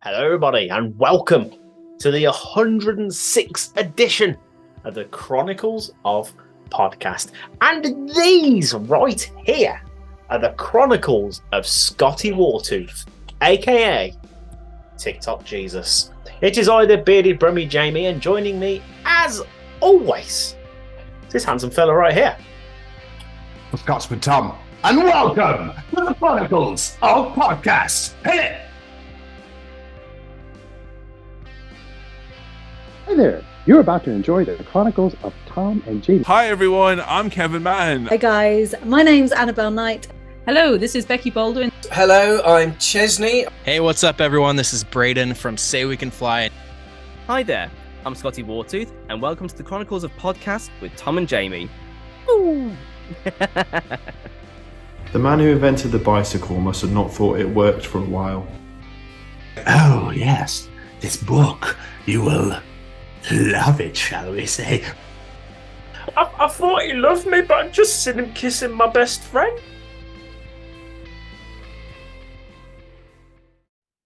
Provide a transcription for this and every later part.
Hello, everybody, and welcome to the 106th edition of the Chronicles of Podcast. And these right here are the Chronicles of Scotty Wartooth, aka TikTok Jesus. It is I, the bearded Brummy Jamie, and joining me, as always, is this handsome fella right here. The Scotsman Tom. And welcome to the Chronicles of Podcast. Hit it! Hi there, you're about to enjoy the Chronicles of Tom and Jamie. Hi everyone, I'm Kevin Mann. Hi guys, my name's Annabelle Knight. Hello, this is Becky Baldwin. Hello, I'm Chesney. Hey, what's up everyone? This is Braden from Say We Can Fly. Hi there, I'm Scotty Wartooth, and welcome to the Chronicles of Podcast with Tom and Jamie. Ooh. The man who invented the bicycle must have not thought it worked for a while. Oh, yes, this book. You will love it, shall we say. I thought he loved me, but I'm just sitting him kissing my best friend.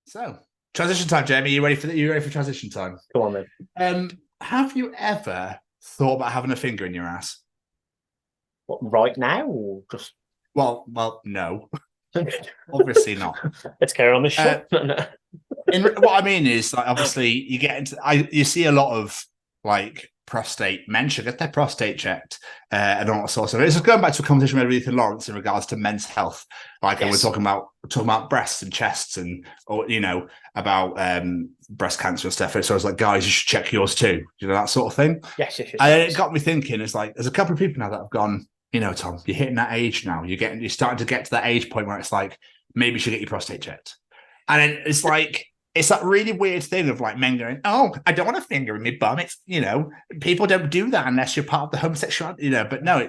So, transition time, Jamie. You ready for transition time? Come on, then. Have you ever thought about having a finger in your ass? What, right now, or just? Well, no. Obviously not. Let's carry on the show. What I mean is, like, obviously, you get into. You see a lot of like prostate men should get their prostate checked and all that sort of stuff. It's just going back to a conversation with Ethan Lawrence in regards to men's health. Like, yes. And we're talking about breasts and chests and, or about breast cancer and stuff. So it's like, guys, you should check yours too. That sort of thing. Yes. And it got me thinking. It's like there's a couple of people now that have gone. Tom, you're hitting that age now. You're starting to get to that age point where it's like maybe you should get your prostate checked. And then it's like it's that really weird thing of like men going, "Oh, I don't want a finger in my bum." It's people don't do that unless you're part of the homosexual. But no.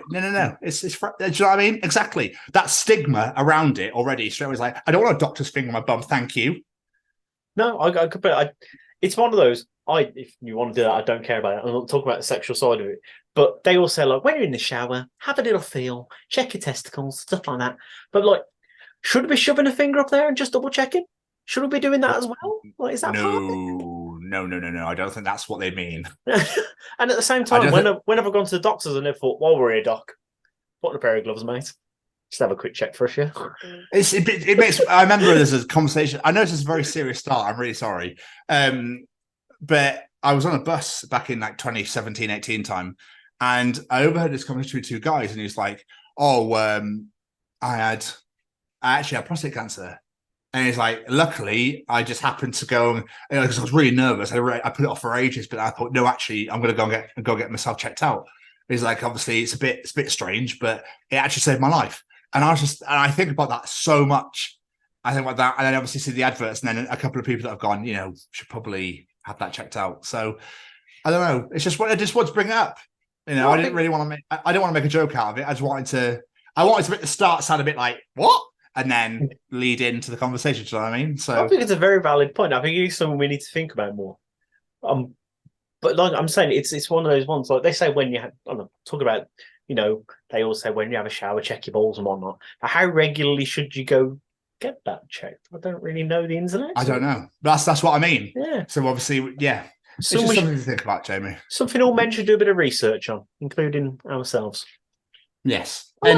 It's do you know what I mean? Exactly. That stigma around it already. Straight away, like I don't want a doctor's finger in my bum. Thank you. No, I could. But it's one of those. If you want to do that, I don't care about it. I'm not talking about the sexual side of it. But they all say, like, when you're in the shower, have a little feel, check your testicles, stuff like that. But, like, should we be shoving a finger up there and just double checking? Should we be doing that as well? Like, is that No. I don't think that's what they mean. And at the same time, when have I gone to the doctors and they've thought, while we're here, doc, put on a pair of gloves, mate. Just have a quick check for us, yeah. It makes. I remember there's a conversation. I know this is a very serious start. I'm really sorry. But I was on a bus back in like 2017, 18 time. And I overheard this conversation with two guys, and he was like, "Oh, I actually had prostate cancer." And he's like, "Luckily, I just happened to go because I was really nervous. I put it off for ages, but I thought, no, actually, I'm going to go get myself checked out." He's like, "Obviously, it's a bit strange, but it actually saved my life." And I think about that so much. I think about that, and then obviously see the adverts, and then a couple of people that have gone, should probably have that checked out. So I don't know. It's just I just want to bring it up. I didn't really want to make. I didn't want to make a joke out of it. I wanted to make the start sound a bit like what, and then lead into the conversation. Do you know what I mean? So I think it's a very valid point. I think it's something we need to think about more. But like I'm saying, it's one of those ones. Like they say when you have, talk about, they all say when you have a shower, check your balls and whatnot. But how regularly should you go get that checked? I don't really know the ins and outs. I don't know. That's what I mean. Yeah. So obviously, yeah. It's just something to think about, Jamie. Something all men should do a bit of research on, including ourselves. Yes. I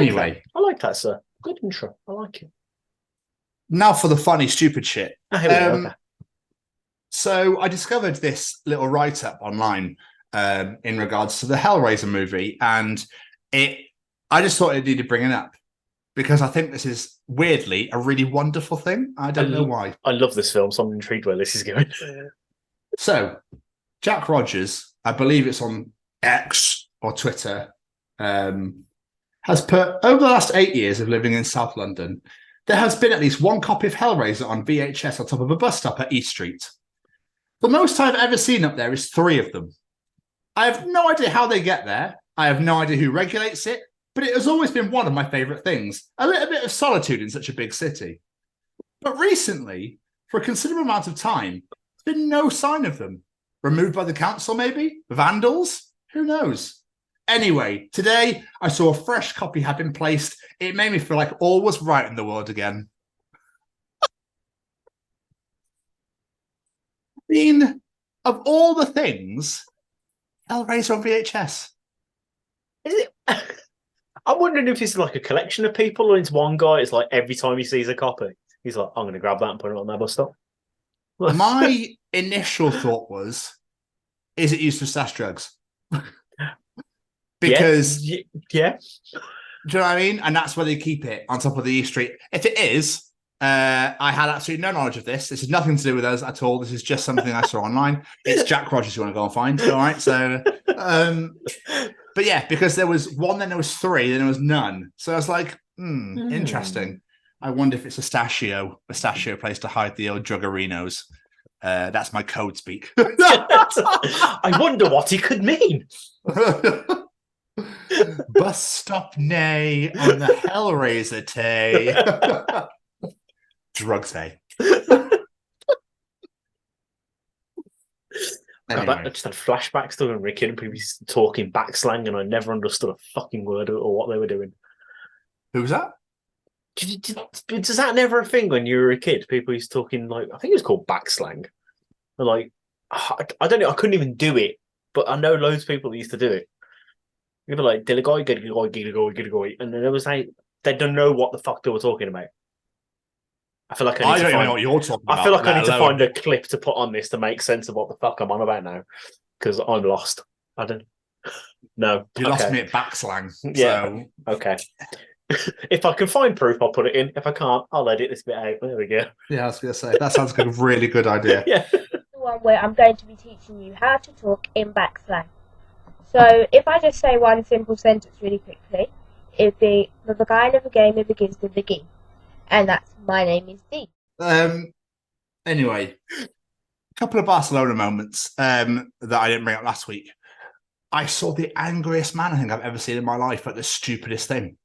like that, sir. Good intro. I like it. Now for the funny, stupid shit. Here we go. Okay. So I discovered this little write-up online in regards to the Hellraiser movie, and I just thought it needed bringing up because I think this is weirdly a really wonderful thing. I don't know why. I love this film, so I'm intrigued where this is going. So, Jack Rogers, I believe it's on X or Twitter, has put, over the last 8 years of living in South London, there has been at least one copy of Hellraiser on VHS on top of a bus stop at East Street. The most I've ever seen up there is 3 of them. I have no idea how they get there. I have no idea who regulates it, but it has always been one of my favourite things. A little bit of solitude in such a big city. But recently, for a considerable amount of time, there's been no sign of them. Removed by the council, maybe? Vandals? Who knows? Anyway, today I saw a fresh copy had been placed. It made me feel like all was right in the world again. mean, of all the things, Hellraiser on VHS. Is it? I'm wondering if it's like a collection of people, or it's one guy. It's like every time he sees a copy, he's like, "I'm going to grab that and put it on their bus stop." My initial thought was, is it used for stash drugs? Because, yeah. do you know what I mean? And that's where they keep it, on top of the East Street. If it is, I had absolutely no knowledge of this. This has nothing to do with us at all. This is just something I saw online. It's Jack Rogers you want to go and find. All right. So, but yeah, because there was one, then there was three, then there was none. So I was like, interesting. I wonder if it's a pistachio place to hide the old druggerinos. That's my code speak. I wonder what he could mean. Bus stop nay on the Hellraiser tay. Drugs day. Anyway. I just had flashbacks to when Ricky and people talking back slang, and I never understood a fucking word of it or what they were doing. Who was that? Does that never a thing when you were a kid? People used to talking like, I think it was called back slang. Like, I don't know, I couldn't even do it, but I know loads of people that used to do it. You'd be like, "Diligoy, giddigoy, giddigoy," and then it was like they don't know what the fuck they were talking about. I feel like I don't even know what you're talking about. I feel like I need to find a clip to put on this to make sense of what the fuck I'm on about now, because I'm lost. I don't know. You lost me at back slang. Yeah. So. Okay. If I can find proof, I'll put it in. If I can't, I'll edit this bit out. There we go. Yeah, I was going to say that sounds like a really good idea. Yeah. The one where I'm going to be teaching you how to talk in back slang. So if I just say one simple sentence really quickly, it'd be, the beginning of a game it begins with the G. And that's, my name is D. Anyway, a couple of Barcelona moments that I didn't bring up last week. I saw the angriest man I think I've ever seen in my life at the stupidest thing.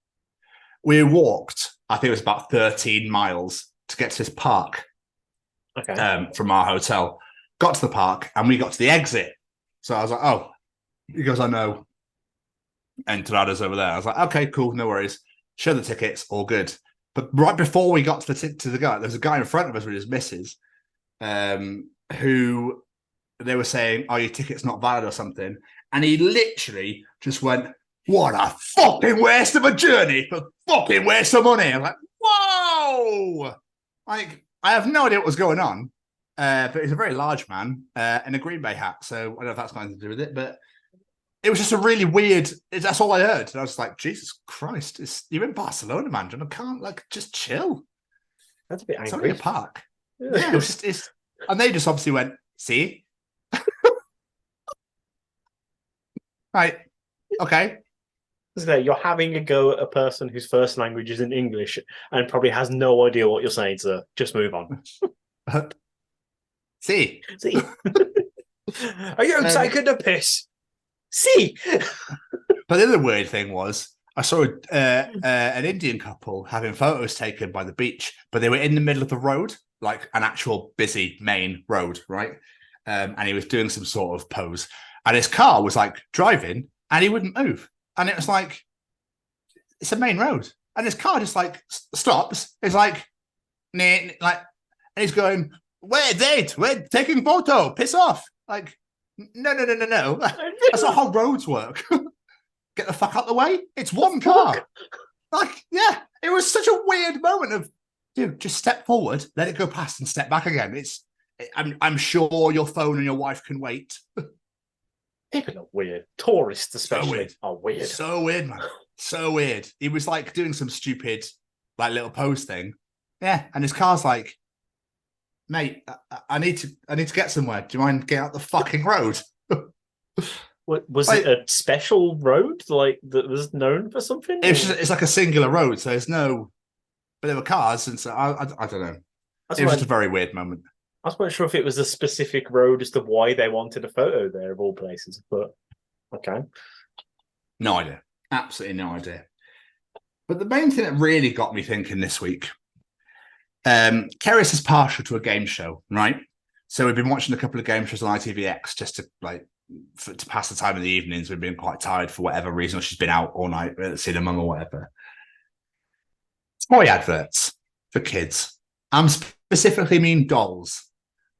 We walked, I think it was about 13 miles to get to this park from our hotel. Got to the park and we got to the exit. So I was like, oh, he goes, I know. Entrada's over there. I was like, okay, cool, no worries. Show the tickets, all good. But right before we got to the guy, there was a guy in front of us with his missus, who they were saying, "Oh, your ticket's not valid" or something, and he literally just went, "What a fucking waste of a journey for fucking waste of money!" I'm like, "Whoa!" Like, I have no idea what was going on, but he's a very large man in a Green Bay hat, so I don't know if that's got anything to do with it, but. It was just a really weird. That's all I heard, and I was like, "Jesus Christ, you're in Barcelona, man. I can't just chill." That's a bit angry. It's only a park. Yeah, it was just. And they just obviously went, "See, right, okay." So you're having a go at a person whose first language isn't English and probably has no idea what you're saying, sir. Just move on. See. Are you taking a piss? See. But the other weird thing was I saw an Indian couple having photos taken by the beach, but they were in the middle of the road, like an actual busy main road, right? And he was doing some sort of pose, and his car was like driving, and he wouldn't move, and it was like it's a main road, and his car just like stops. It's like, and he's going, "Wait, date, we're taking photo. Piss off!" Like. No. That's not how roads work. Get the fuck out the way. It's one car. Like, yeah, it was such a weird moment of, dude, just step forward, let it go past and step back again. I'm sure your phone and your wife can wait. People are weird. Tourists especially are weird. So weird, man. So weird. He was like doing some stupid like little pose thing. Yeah, and his car's like, "Mate, I need to get somewhere. Do you mind getting out the fucking road?" Was it a special road like that was known for something? It's like a singular road, so there's no. But there were cars, and so I don't know. It was just a very weird moment. I wasn't sure if it was a specific road as to why they wanted a photo there of all places, but okay. No idea. Absolutely no idea. But the main thing that really got me thinking this week. Keris is partial to a game show, right? So we've been watching a couple of game shows on ITVX just to to pass the time in the evenings. We've been quite tired for whatever reason, or she's been out all night at the cinema or whatever. Toy adverts for kids. I'm specifically mean dolls.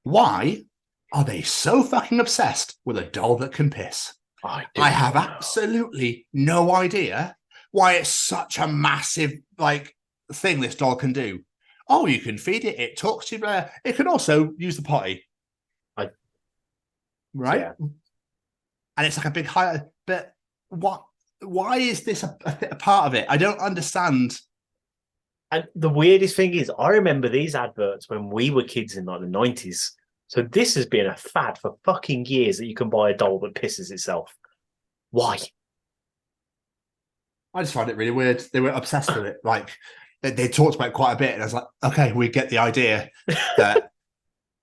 Why are they so fucking obsessed with a doll that can piss? I have absolutely no idea why it's such a massive thing this doll can do. Oh, you can feed it. It talks to you. It can also use the potty. Right? Yeah. And it's like a big high. But what? Why is this a part of it? I don't understand. And the weirdest thing is, I remember these adverts when we were kids in like the 90s. So this has been a fad for fucking years that you can buy a doll that pisses itself. Why? I just find it really weird. They were obsessed with it. Like they talked about it quite a bit, and I was like, okay, we get the idea that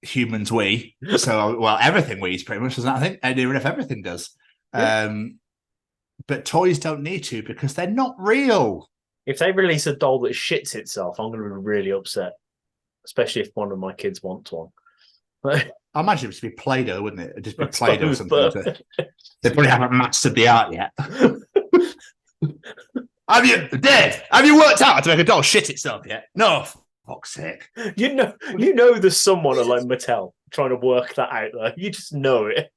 humans wee. So, well, everything wees pretty much, doesn't it? I think, and even if everything does. Yeah. But toys don't need to because they're not real. If they release a doll that shits itself, I'm going to be really upset, especially if one of my kids wants one. I imagine it would be Play-Doh, wouldn't it? It'd just be Play-Doh or something. They probably haven't mastered the art yet. Have you worked out how to make a doll shit itself yet? No, for fuck's sake. You know there's someone at like Mattel trying to work that out there. You just know it.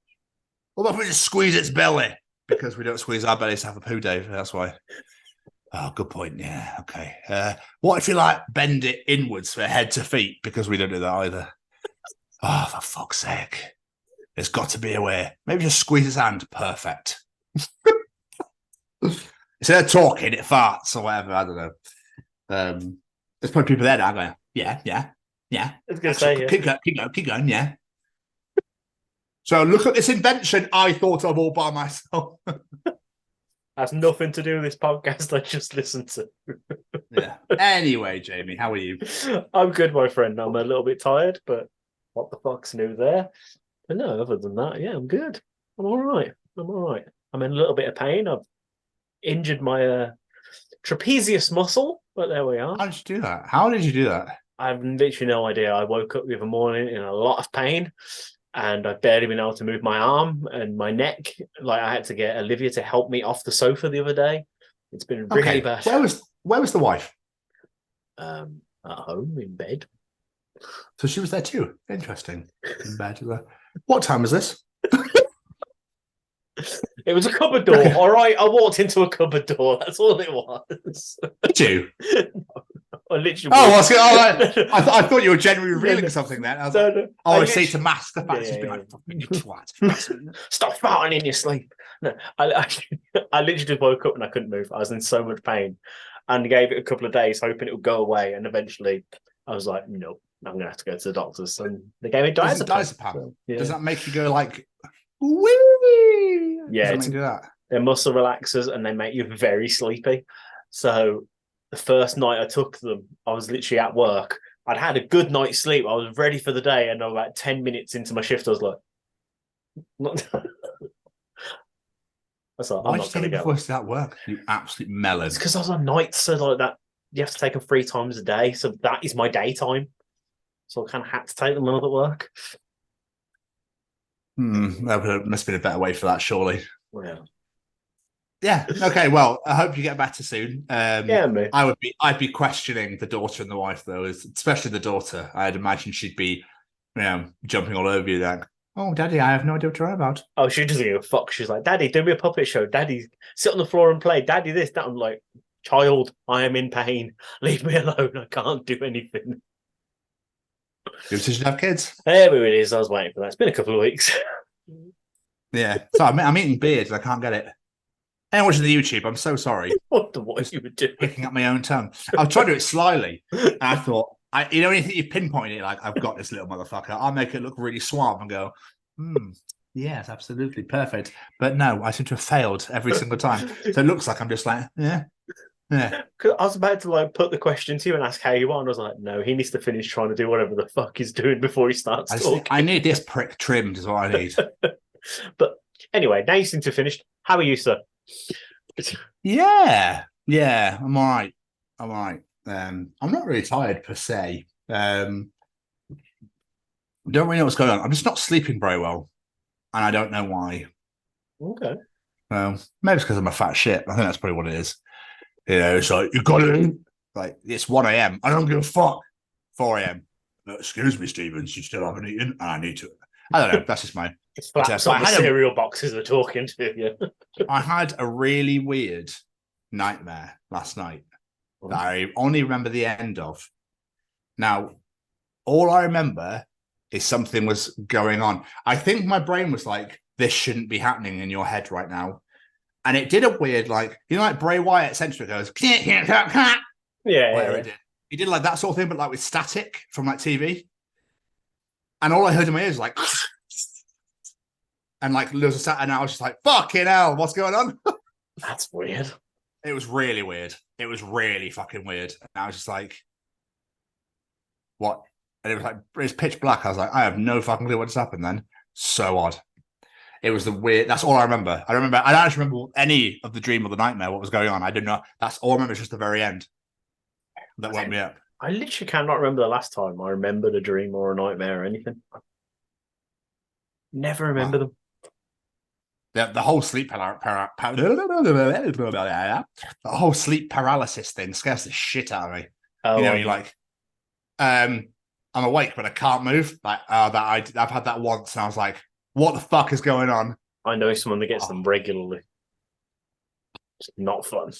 What if we just squeeze its belly? Because we don't squeeze our bellies to have a poo, Dave. That's why. Oh, good point. Yeah, okay. What if you bend it inwards for head to feet? Because we don't do that either. Oh, for fuck's sake. There's got to be a way. Maybe just squeeze its hand. Perfect. Instead of talking, it farts or whatever. I don't know. There's probably people there that are going, yeah. I was going to say, keep going, yeah. So look at this invention I thought of all by myself. Has nothing to do with this podcast I just listened to. Yeah. Anyway, Jamie, how are you? I'm good, my friend. I'm a little bit tired, but what the fuck's new there? But no, other than that, yeah, I'm good. I'm all right. I'm in a little bit of pain. I've injured my trapezius muscle, but there we are. How did you do that? How did you do that? I've literally no idea. I woke up the other morning in a lot of pain. And I've barely been able to move my arm and my neck. Like I had to get Olivia to help me off the sofa the other day. It's been really bad. Where was the wife? At home in bed. So she was there too. Interesting. In bed. What time was this? It was a cupboard door. All right, I walked into a cupboard door. That's all it was. Did you? No. I literally. I thought you were genuinely revealing something then. I was I see to mask the fact she's been like, fucking twat. Stop farting in your sleep. No, I literally just woke up and I couldn't move. I was in so much pain and gave it a couple of days hoping it would go away. And eventually I was like, no, I'm going to have to go to the doctors. And they gave me diazepam. So, yeah. Does that make you go like, wee? Yeah. They're muscle relaxers and they make you very sleepy. So the first night I took them, I was literally at work. I'd had a good night's sleep. I was ready for the day. And about 10 minutes into my shift, I was like, why did you take it before it's at work? You absolute melon. It's because I was on nights, so like that, you have to take them 3 times a day. So that is my daytime. So I kind of had to take them when I was at work. There must have been a better way for that, surely. Well. Yeah. Okay. Well, I hope you get better soon. Me. I'd be questioning the daughter and the wife though, especially the daughter. I'd imagine she'd be, jumping all over you. Like, oh, Daddy, I have no idea what to write about. Oh, she doesn't give a fuck. She's like, Daddy, do me a puppet show. Daddy, sit on the floor and play. Daddy, this, that. I'm like, child, I am in pain. Leave me alone. I can't do anything. Your decision to have kids. There it is. I was waiting for that. It's been a couple of weeks. Yeah. So I'm eating beards. I can't get it. Anyone watching the YouTube, I'm so sorry. What you were doing? Picking up my own tongue. I was trying to do it slyly. And I thought, anything you pinpoint it, like, I've got this little motherfucker. I'll make it look really suave and go, yes, absolutely perfect. But no, I seem to have failed every single time. So it looks like I'm just like, yeah. I was about to put the question to you and ask how you are, and I was like, no, he needs to finish trying to do whatever the fuck he's doing before he starts talking. I need this prick trimmed is what I need. But anyway, now you seem to have finished. How are you, sir? Yeah, I'm all right. I'm not really tired per se. Don't really know what's going on. I'm just not sleeping very well, and I don't know why. Okay. Maybe it's because I'm a fat shit. I think that's probably what it is. It's like, you got it. Like, it's 1 a.m. I don't give a fuck. 4 a.m. Excuse me, Stevens, you still haven't eaten, and I need to. I don't know. That's just mine. It's flaps on the cereal boxes are talking to you. I had a really weird nightmare last night that I only remember the end of. Now, all I remember is something was going on. I think my brain was like, this shouldn't be happening in your head right now. And it did a weird, like, like Bray Wyatt essentially goes, yeah. It did. He did like that sort of thing, but like with static from like TV. And all I heard in my ears was like, and like there was a sat, and I was just like, fucking hell, what's going on? That's weird. It was really weird. It was really fucking weird. And I was just like, what? And it was pitch black. I was like, I have no fucking clue what just happened then. So odd. It was the weird. That's all I remember. I don't actually remember any of the dream or the nightmare, what was going on. I didn't know. That's all I remember. It's just the very end that woke me up. I literally cannot remember the last time I remembered a dream or a nightmare or anything. Never remember them. The whole sleep paralysis thing scares the shit out of me. You're like, I'm awake but I can't move. Like, I've had that once, and I was like, what the fuck is going on? I know someone that gets them regularly. It's not fun.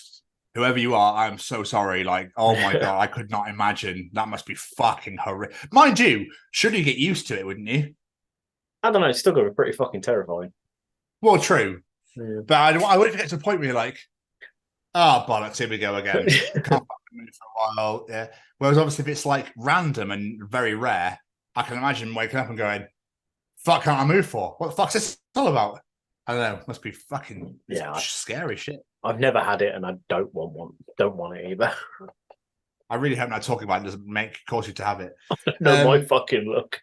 Whoever you are, I'm so sorry. Like, oh my God, I could not imagine. That must be fucking horrific. Mind you, should you get used to it, wouldn't you? I don't know. It's still going to be pretty fucking terrifying. Well, true. Yeah. But I wouldn't get to the point where you're like, oh, bollocks, here we go again. Can't fucking move for a while. Yeah. Whereas obviously if it's like random and very rare, I can imagine waking up and going, fuck, can't I move for? What the fuck's this all about? I don't know. Must be fucking scary shit. I've never had it, and I don't want one. Don't want it either. I really hope not talking about it doesn't cause you to have it. No, my fucking look.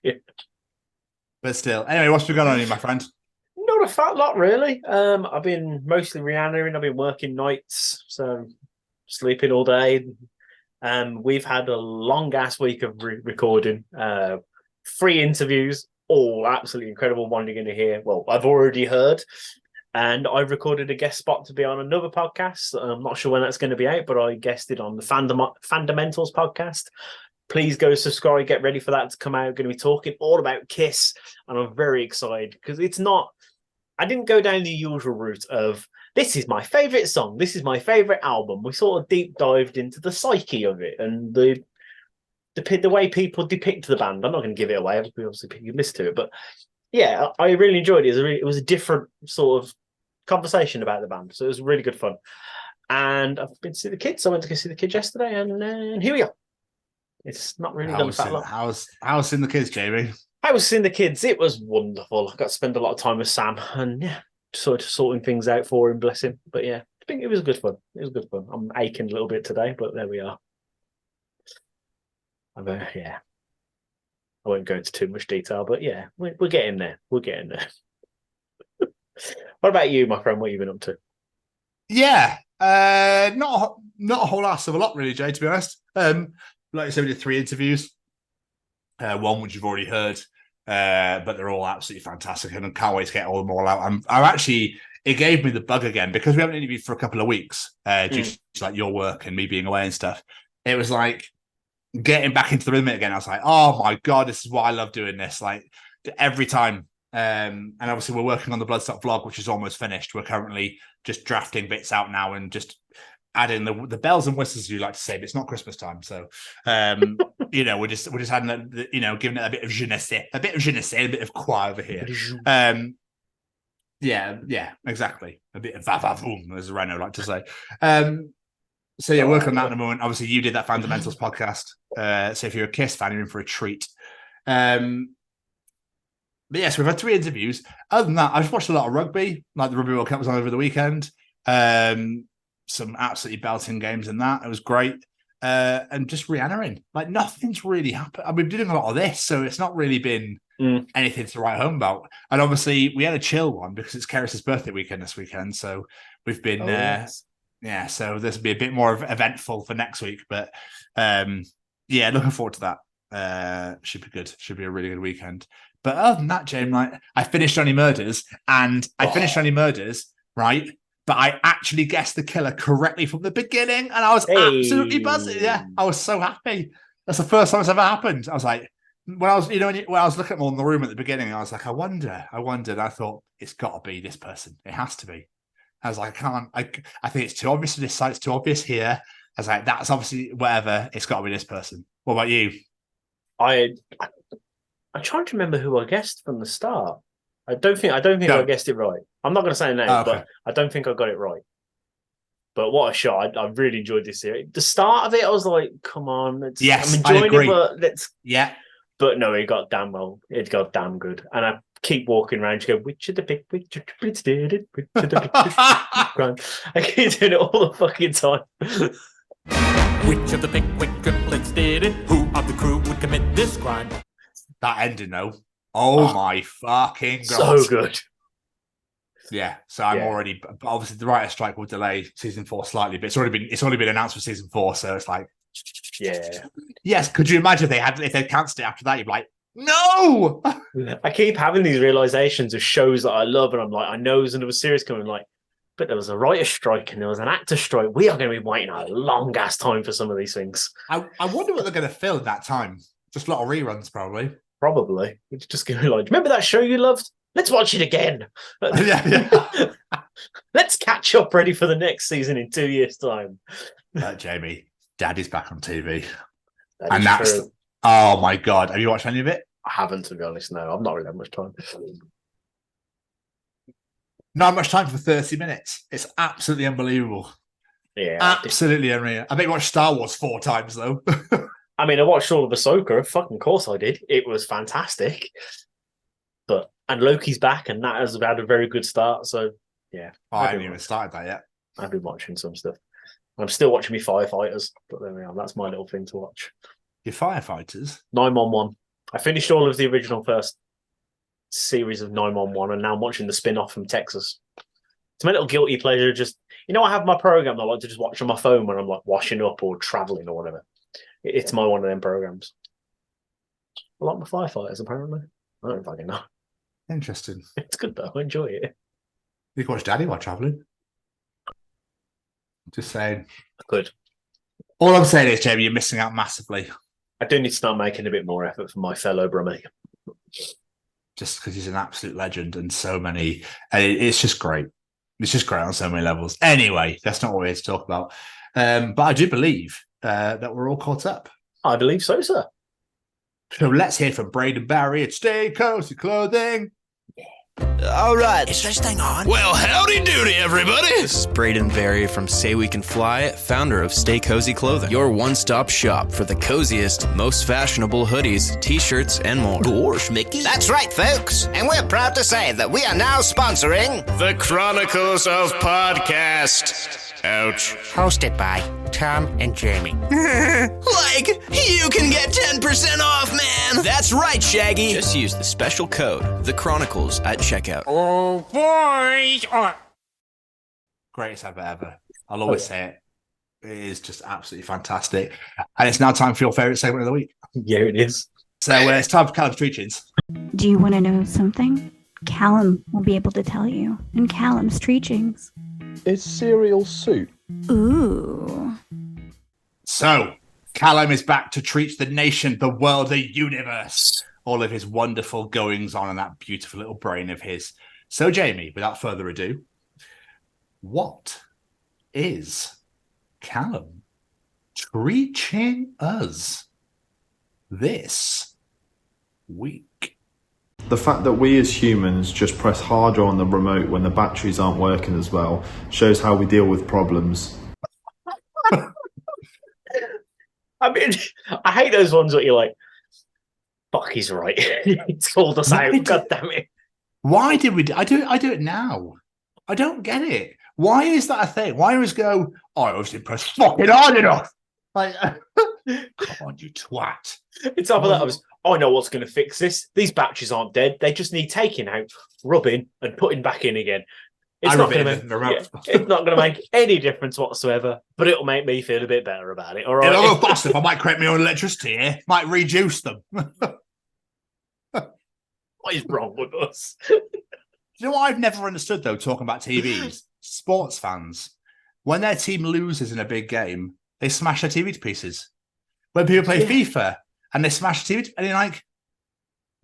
But still, anyway, what's been going on here, my friend? Not a fat lot, really. I've been mostly Rihanna, and I've been working nights, so sleeping all day. We've had a long ass week of recording. 3 interviews, all absolutely incredible. One you're going to hear. Well, I've already heard. And I recorded a guest spot to be on another podcast. I'm not sure when that's going to be out, but I guested on the Fundamentals podcast. Please go subscribe. Get ready for that to come out. Going to be talking all about Kiss. And I'm very excited because it's not... I didn't go down the usual route of, this is my favourite song. This is my favourite album. We sort of deep dived into the psyche of it and the way people depict the band. I'm not going to give it away. Obviously, you listen to it. But yeah, I really enjoyed it. It was a different sort of conversation about the band, so it was really good fun. And I've been to see the kids. I went to go see the kids yesterday, and here we are. It's not really done that long. How's seeing the kids, Jamie? I was seeing the kids. It was wonderful. I got to spend a lot of time with Sam, and yeah, sort of sorting things out for him. Bless him. But yeah, I think it was good fun. It was good fun. I'm aching a little bit today, but there we are. Yeah, I won't go into too much detail, but yeah, we're getting there. We're getting there. What about you, my friend? What have you been up to? Yeah, not a whole ass of a lot, really, Jay, to be honest. Like I said, we did 3 interviews. One which you've already heard, but they're all absolutely fantastic, and I can't wait to get all them all out. I'm actually, it gave me the bug again because we haven't interviewed for a couple of weeks due to like your work and me being away and stuff. It was like getting back into the rhythm again. I was like, oh my God, this is why I love doing this. Like every time. And obviously we're working on the Bloodstock vlog, which is almost finished. We're currently just drafting bits out now and just adding the bells and whistles, you like to say, but it's not Christmas time. So, we're just adding, giving it a bit of je ne sais, a bit of choir over here. Yeah, exactly. A bit of va-va-voom, as Reno like to say. So yeah, working on that in a moment. Obviously, you did that Fundamentals podcast. So if you're a Kiss fan, you're in for a treat. But yes, we've had 3 interviews. Other than that, I've just watched a lot of rugby. Like the Rugby World Cup was on over the weekend. Some absolutely belting games in that. It was great. And just Rihanna. Like nothing's really happened. I've been doing a lot of this, so it's not really been anything to write home about. And obviously, we had a chill one because it's Keris's birthday weekend this weekend. So we've been, so this will be a bit more eventful for next week. But yeah, looking forward to that. Should be good. Should be a really good weekend. But other than that, James, like I finished Only Murders, right? But I actually guessed the killer correctly from the beginning, and I was absolutely buzzing. Yeah, I was so happy. That's the first time it's ever happened. I was like, when I was, when I was looking at them all in the room at the beginning, I was like, I wonder. And I thought it's got to be this person. It has to be. I was like, I think it's too obvious to this side. It's too obvious here. I was like, that's obviously whatever. It's got to be this person. What about you? I'm trying to remember who I guessed from the start. I don't think I guessed it right. I'm not going to say a name, but I don't think I got it right. But what a shot! I really enjoyed this series. The start of it, I was like, "Come on, I'm enjoying it, but let's." Yeah. But no, it got damn well. It got damn good, and I keep walking around. You go, which of the pick? Which of the picks did it? Which of the picks? I keep doing it all the fucking time. Which of the Pickwick triplets did it? Who of the crew would commit this crime? That ending, though. Oh my fucking god! So good. Yeah, so I'm already, obviously the writer's strike will delay season 4 slightly, but it's already been announced for season 4, so it's like, yes. Could you imagine if they cancelled it after that? You'd be like, no. I keep having these realizations of shows that I love, and I'm like, I know there's another series coming. Like, but there was a writer's strike and there was an actor's strike. We are going to be waiting a long ass time for some of these things. I wonder what they're going to fill in that time. Just a lot of reruns, probably. Probably. It's just going to be like, remember that show you loved? Let's watch it again. Let's catch up ready for the next season in 2 years' time. Jamie, Daddy's back on TV. That's true. Oh my God. Have you watched any of it? I haven't, to be honest, no. I've not really had much time. Not much time for 30 minutes. It's absolutely unbelievable. Yeah. Absolutely unreal. I think I watched Star Wars 4 times, though. I mean, I watched all of Ahsoka. Fucking course I did. It was fantastic. And Loki's back, and that has had a very good start. So, yeah. I haven't even started that yet. I've been watching some stuff. I'm still watching me Firefighters, but there we are. That's my little thing to watch. Your Firefighters? 911. I finished all of the original first series of 911, and now I'm watching the spin-off from Texas. It's my little guilty pleasure. Just, I have my program that I like to just watch on my phone when I'm like washing up or traveling or whatever. It's my one of them programs. I like my Firefighters, apparently. I don't fucking know. Interesting. It's good though. I enjoy it. You can watch Daddy while traveling. Just saying. I could. All I'm saying is, Jamie, you're missing out massively. I do need to start making a bit more effort for my fellow Brummy. Just because he's an absolute legend and so many. And it's just great. It's just great on so many levels. Anyway, that's not what we're here to talk about. But I do believe that we're all caught up. I believe so, sir. So let's hear from Braden Barry at Stay Cozy Clothing. All right. Is this thing on? Well, howdy doody, everybody. This is Braden Barry from Say We Can Fly, founder of Stay Cozy Clothing, your one-stop shop for the coziest, most fashionable hoodies, t-shirts, and more. Gosh, Mickey. That's right, folks. And we're proud to say that we are now sponsoring the Chronicles of Podcast. Ouch. Hosted by Tom and Jamie. Like, you can get 10% off, man! That's right, Shaggy! Just use the special code, The Chronicles, at checkout. Oh, boys! Greatest advert ever. I'll always say it. It is just absolutely fantastic. And it's now time for your favourite segment of the week. Yeah, it is. So it's time for Callum's Treachings. Do you want to know something? Callum will be able to tell you in Callum's Treachings. Is cereal soup? Ooh. So, Callum is back to treat the nation, the world, the universe. All of his wonderful goings on in that beautiful little brain of his. So, Jamie, without further ado, what is Callum treating us this week? The fact that we as humans just press harder on the remote when the batteries aren't working as well shows how we deal with problems. I mean, I hate those ones where you're like, fuck, he's right. It's called us out. God damn it. Why did we do I do it now. I don't get it. Why is that a thing? Why always go, I obviously press fucking hard enough? Like, come on, you twat. It's off of that. I know what's going to fix this. These batteries aren't dead. They just need taking out, rubbing, and putting back in again. It's not going to make any difference whatsoever, but it'll make me feel a bit better about it. All right. It'll go faster if I might create my own electricity here. Might reduce them. What is wrong with us? Do you know what I've never understood, though, talking about TVs? Sports fans, when their team loses in a big game, they smash their TV to pieces. When people play FIFA and they smash the TV, and you're like,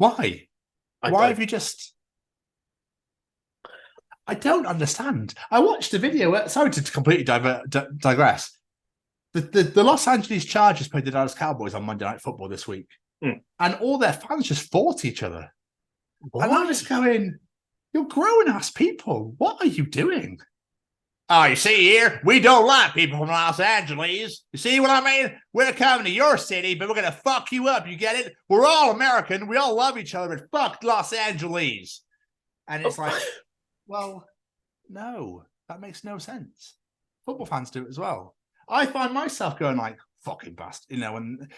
Why? Why have you just... I don't understand. I watched a video. Sorry to completely digress. The Los Angeles Chargers played the Dallas Cowboys on Monday Night Football this week. And all their fans just fought each other. Why? And I'm just going, you're grown-ass people. What are you doing? Oh, you see here, we don't like people from Los Angeles. You see what I mean? We're coming to your city, but we're going to fuck you up. You get it? We're all American. We all love each other, but fuck Los Angeles. And it's like, well, no, that makes no sense. Football fans do it as well. I find myself going like, fucking bastard. You know, when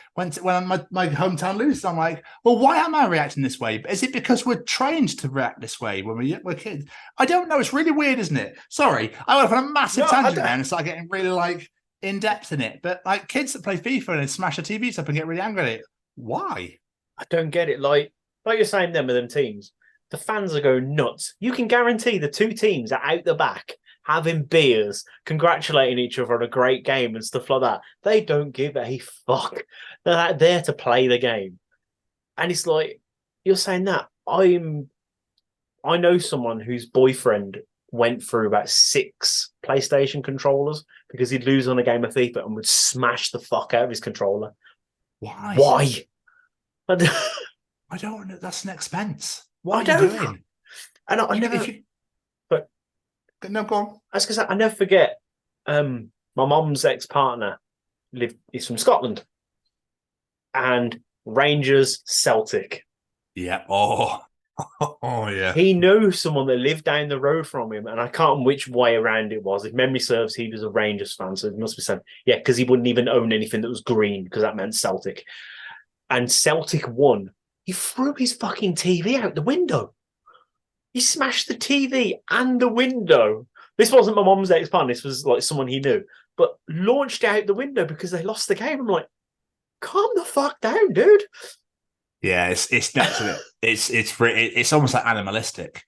my hometown loses, I'm like, well, why am I reacting this way? Is it because we're trained to react this way when we're kids? I don't know. It's really weird, isn't it? Sorry, I went on a massive tangent there and started getting really like in depth in it. But like kids that play FIFA and smash their TVs up and get really angry at it, why? I don't get it. Like you're saying, them with them teams, the fans are going nuts. You can guarantee the two teams are out the back, having beers, congratulating each other on a great game and stuff like that. They don't give a fuck. They're out there to play the game. And it's like, you're saying that. I know someone whose boyfriend went through about 6 PlayStation controllers because he'd lose on a game of FIFA and would smash the fuck out of his controller. Why? I don't know. That's an expense. What are you you doing? And I never... No, go on. I was going to say, I never forget, my mom's ex-partner is from Scotland. And Rangers, Celtic. Yeah. Oh, yeah. He knew someone that lived down the road from him, and I can't remember which way around it was. If memory serves, he was a Rangers fan, so it must be said. Yeah, because he wouldn't even own anything that was green, because that meant Celtic. And Celtic won. He threw his fucking TV out the window. He smashed the TV and the window. This wasn't my mom's ex-partner. This was like someone he knew. But launched out the window because they lost the game. I'm like, calm the fuck down, dude. Yeah, it's nuts, isn't it? It's almost like animalistic.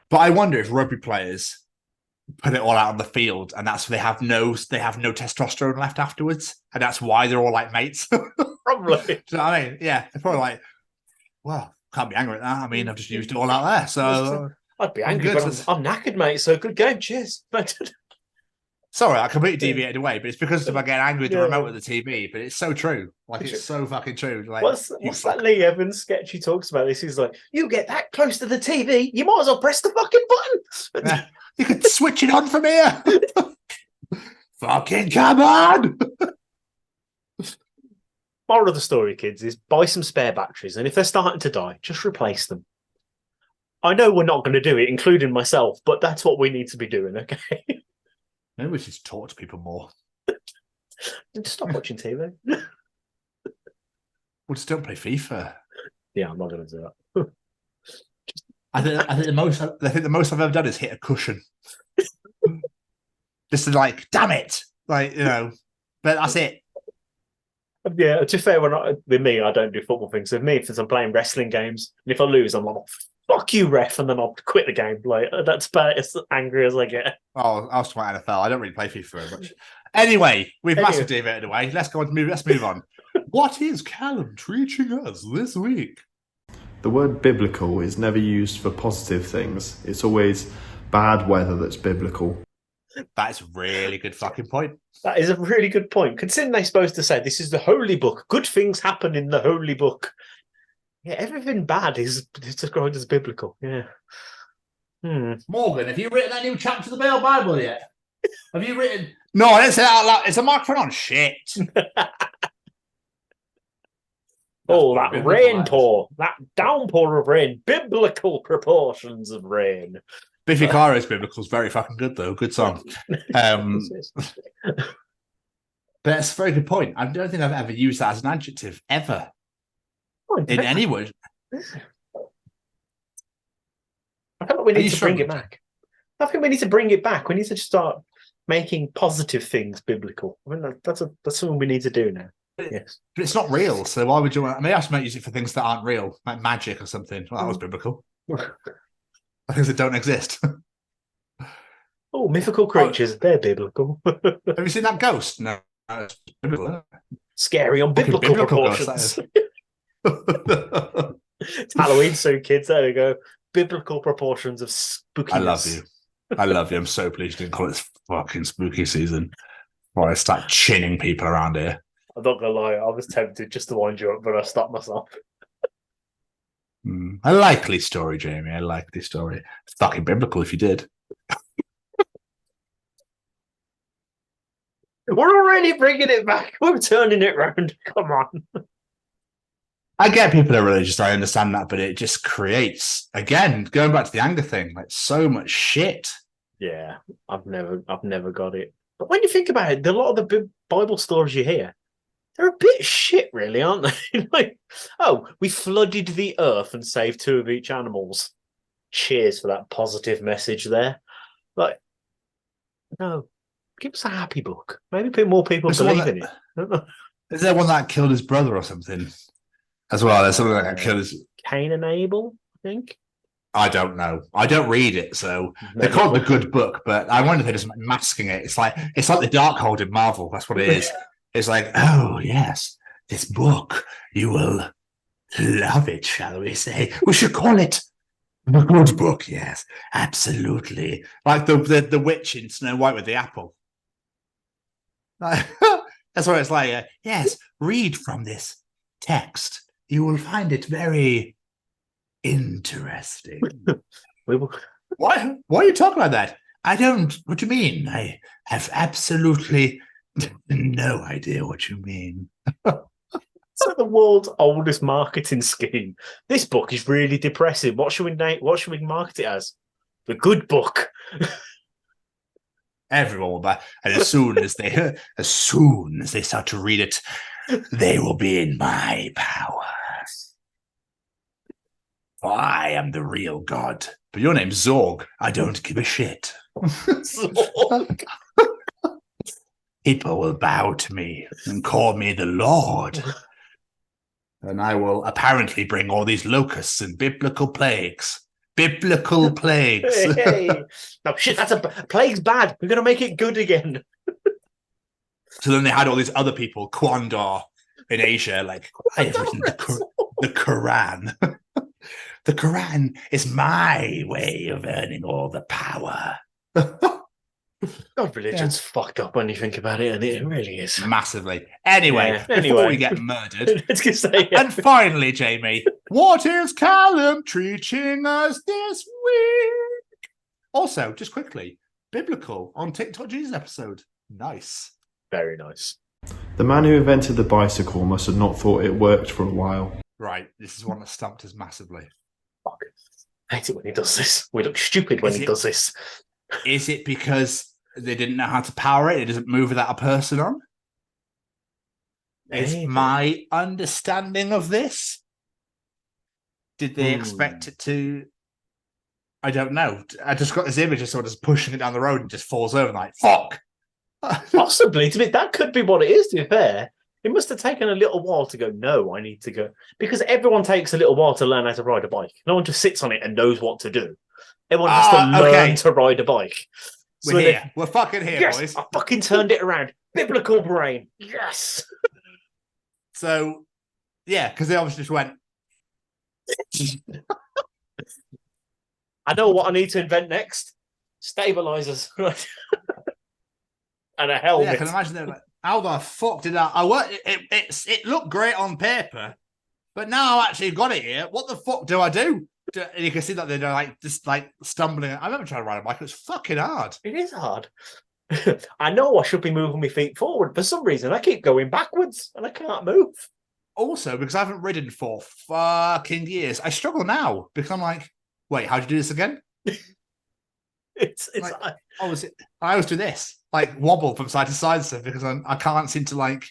But I wonder if rugby players put it all out on the field, and that's why they have no testosterone left afterwards, and that's why they're all like mates. Probably. Do you know what I mean? Yeah, they're probably like, well, can't be angry at that. I mean, I've just used it all out there. So I'd be angry, but I'm knackered, mate. So good game. Cheers. Sorry, I completely deviated away, but it's because of I get angry at the remote of the TV. But it's so true. Like, it's so fucking true. Like, what's that Lee Evans sketch he talks about this? He's like, you get that close to the TV, you might as well press the fucking button. Yeah, you could switch it on from here. Fucking come on. Moral of the story, kids, is buy some spare batteries, and if they're starting to die, just replace them. I know we're not going to do it, including myself, but that's what we need to be doing, okay? Maybe we should talk to people more. Just stop watching TV. Well, just don't play FIFA. Yeah, I'm not going to do that. I think the most I've ever done is hit a cushion. Just like, damn it, like, you know. But that's it. Yeah, to be fair, with me, I don't do football things. With me, if I'm playing wrestling games, and if I lose, I'm like, fuck you, ref, and then I'll quit the game. Like, that's about as angry as I get. Oh, I was talking about NFL. I don't really play FIFA very much. Anyway, we've massively deviated away. Let's move on. What is Callum teaching us this week? The word biblical is never used for positive things. It's always bad weather that's biblical. That's a really good fucking point. That is a really good point. Considering they're supposed to say this is the holy book, good things happen in the holy book. Yeah, everything bad is described as biblical. Yeah. Morgan, have you written that new chapter of the Bible yet? Have you written? No, I didn't say that out loud. It's a microphone on shit. Oh, that rain pour, that downpour of rain, biblical proportions of rain. Biffy Clyro's biblical is very fucking good, though. Good song. But that's a very good point. I don't think I've ever used that as an adjective, ever. In any word. I feel like we need to bring it back. I think we need to bring it back. We need to start making positive things biblical. I mean, that's something we need to do now. Yes. But it's not real, so why would you want... I mean, I might use it for things that aren't real, like magic or something. Well, that was biblical. Things that don't exist. Oh, mythical creatures, they're biblical. Have you seen that ghost? No. It's biblical, isn't it? Scary on biblical proportions. Ghost, It's Halloween soon, kids. There we go. Biblical proportions of spookiness. I love you. I love you. I'm so pleased you didn't call it fucking spooky season. Or I start chinning people around here. I'm not gonna lie, I was tempted just to wind you up, but I stopped myself. A likely story, Jamie. A likely story. It's fucking biblical if you did. We're already bringing it back. We're turning it round. Come on. I get people are religious. I understand that, but it just creates, again, going back to the anger thing, like so much shit. Yeah, I've never got it. But when you think about it, a lot of the big Bible stories you hear, they're a bit shit, really, aren't they? Like, oh, we flooded the earth and saved 2 of each animals. Cheers for that positive message there. Like, no, give us a happy book. Maybe more people believe in it. Is there one that killed his brother or something? As well, there's something that killed his... Cain and Abel, I think. I don't know. I don't read it, so they call it the good book, but I wonder if they're just masking it. It's like the Darkhold in Marvel. That's what it is. It's like, oh yes, this book, you will love it, shall we say? We should call it the good book. Yes, absolutely. Like the witch in Snow White with the apple. That's what it's like. Yes, read from this text. You will find it very interesting. Why are you talking about that? I don't. What do you mean? I have absolutely no idea what you mean. It's like the world's oldest marketing scheme. This book is really depressing. What should we name? What should we market it as? The good book. Everyone will buy, and as soon as they start to read it, they will be in my power. For I am the real God. But your name's Zorg. I don't give a shit. People will bow to me and call me the Lord. And I will apparently bring all these locusts and biblical plagues. Biblical plagues. Hey. No, shit, that's a plague's bad. We're going to make it good again. So then they had all these other people, Kwandar in Asia, like, I have written the Quran. The Quran is my way of earning all the power. God, religion's fucked up when you think about it, and it really is. Massively. Anyway, before we get murdered. And finally, Jamie, what is Callum teaching us this week? Also, just quickly, biblical on TikTok Jesus episode. Nice. Very nice. The man who invented the bicycle must have not thought it worked for a while. Right, this is one that stumped us massively. Fuck. I hate it when he does this. We look stupid when he does this. Is it because they didn't know how to power it? It doesn't move without a person on? Is my understanding of this? Did they expect it to... I don't know. I just got this image of someone just pushing it down the road and just falls over and like, fuck! Possibly. That could be what it is, to be fair. It must have taken a little while to go, no, I need to go. Because everyone takes a little while to learn how to ride a bike. No one just sits on it and knows what to do. Everyone has to learn to ride a bike. We're here. We're fucking here, boys. I fucking turned it around. Biblical brain. Yes. So, yeah, because they obviously just went... I know what I need to invent next. Stabilizers. And a helmet. Yeah, I can imagine they're like, how the fuck did that? It looked great on paper, but now I've actually got it here. What the fuck do I do? And you can see that they're like just like stumbling. I remember trying to ride a bike. It was fucking hard. It is hard. I know I should be moving my feet forward. For some reason, I keep going backwards and I can't move. Also, because I haven't ridden for fucking years, I struggle now because I'm like, wait, how'd you do this again? It's like, I always do this, like wobble from side to side stuff because I can't seem to like.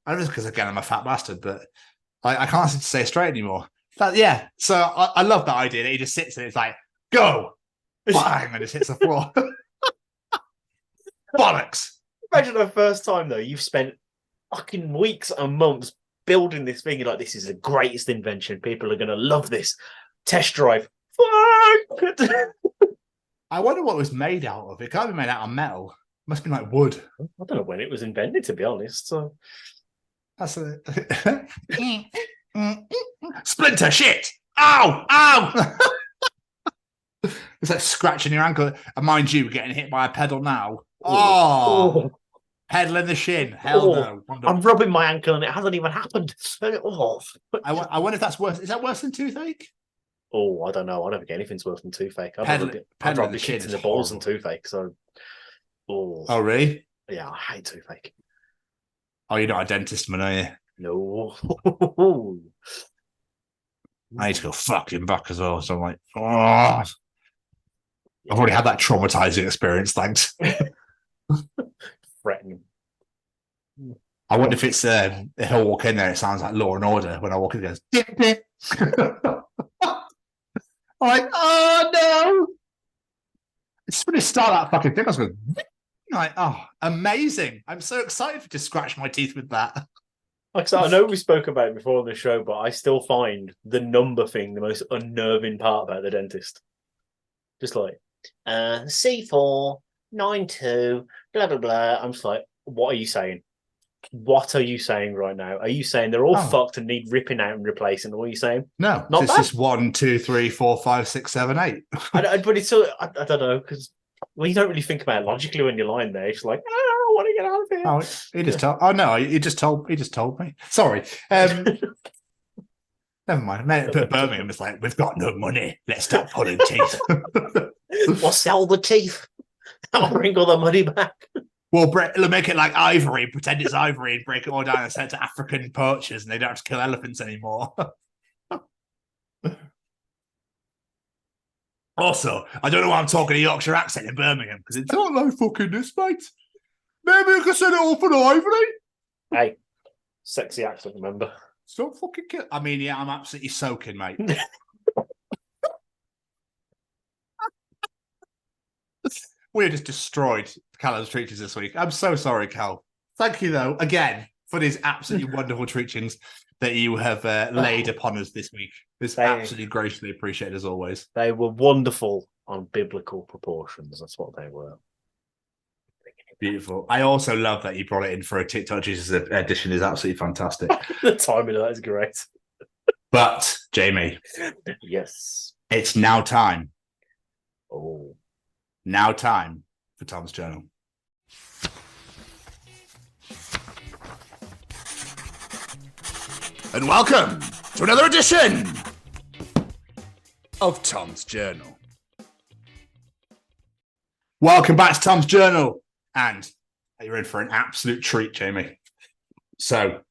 I don't know, because again I'm a fat bastard, but I can't seem to stay straight anymore. But yeah, so I love that idea that he just sits and it's like go, bang, and just hits the floor. Bollocks! Imagine the first time though you've spent fucking weeks and months building this thing. You're like, this is the greatest invention. People are gonna love this. Test drive. Fuck! I wonder what it was made out of. It can't be made out of metal. It must be like wood. I don't know when it was invented, to be honest. So that's Splinter shit. Ow! Ow! It's like scratching your ankle. And mind you, getting hit by a pedal now. Oh, pedal in the shin. Hell no. I'm rubbing my ankle and it hasn't even happened. Oh. I wonder if that's worse. Is that worse than toothache? Oh, I don't know. I never get anything's worse than toothache. I'd Pedal rather be kicked in the balls than toothache. So, oh, really? Yeah, I hate toothache. Oh, you're not a dentist, man, are you? No. I need to go fucking back as well. So I'm like, oh. I've already had that traumatizing experience, thanks. Threatening. I wonder if it's he'll walk in there, it sounds like Law and Order when I walk in, it goes I'm like, oh no. It's when you start that fucking thing, I was going like, oh, amazing. I'm so excited to scratch my teeth with that. Like I said, I know we spoke about it before on the show, but I still find the number thing the most unnerving part about the dentist. Just like C4, 92, blah blah blah. I'm just like, what are you saying? What are you saying right now? Are you saying they're all fucked and need ripping out and replacing? What are you saying? No, not it's that. just 1, 2, 3, 4, 5, 6, 7, 8. But it's so I don't know, because you don't really think about it logically when you're lying there. It's just like, I want to get out of here. Oh, he just told. Oh no, he just told me. Sorry. Never mind. But Birmingham is like, we've got no money. Let's start pulling teeth. We'll sell the teeth. I'll bring all the money back. We'll make it like ivory, pretend it's ivory, and break it all down and send it to African poachers, and they don't have to kill elephants anymore. Also, I don't know why I'm talking a Yorkshire accent in Birmingham, because it's not like fucking this, mate. Maybe you can send it all for the ivory. Hey, sexy accent, remember? So fucking kill. I mean, yeah, I'm absolutely soaking, mate. We just destroyed Callum's Treachings this week. I'm so sorry, Cal. Thank you, though, again, for these absolutely wonderful Treachings that you have laid upon us this week. It's absolutely graciously appreciated, as always. They were wonderful on biblical proportions. That's what they were. Beautiful. I also love that you brought it in for a TikTok Jesus edition. Is absolutely fantastic. The timing of that is great. But, Jamie. Yes. It's now time. Oh. Now time for Tom's Journal. And welcome to another edition of Tom's Journal. Welcome back to Tom's Journal. And you're in for an absolute treat, Jamie. So,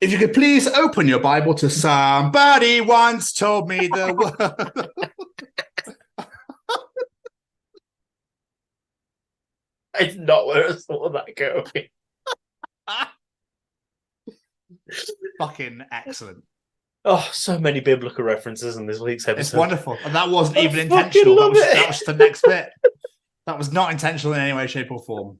if you could please open your Bible to Somebody Once Told Me the Word. It's not where I saw that going. Fucking excellent. Oh, so many biblical references in this week's episode. It's wonderful. And that wasn't even intentional. That was the next bit. That was not intentional in any way, shape, or form.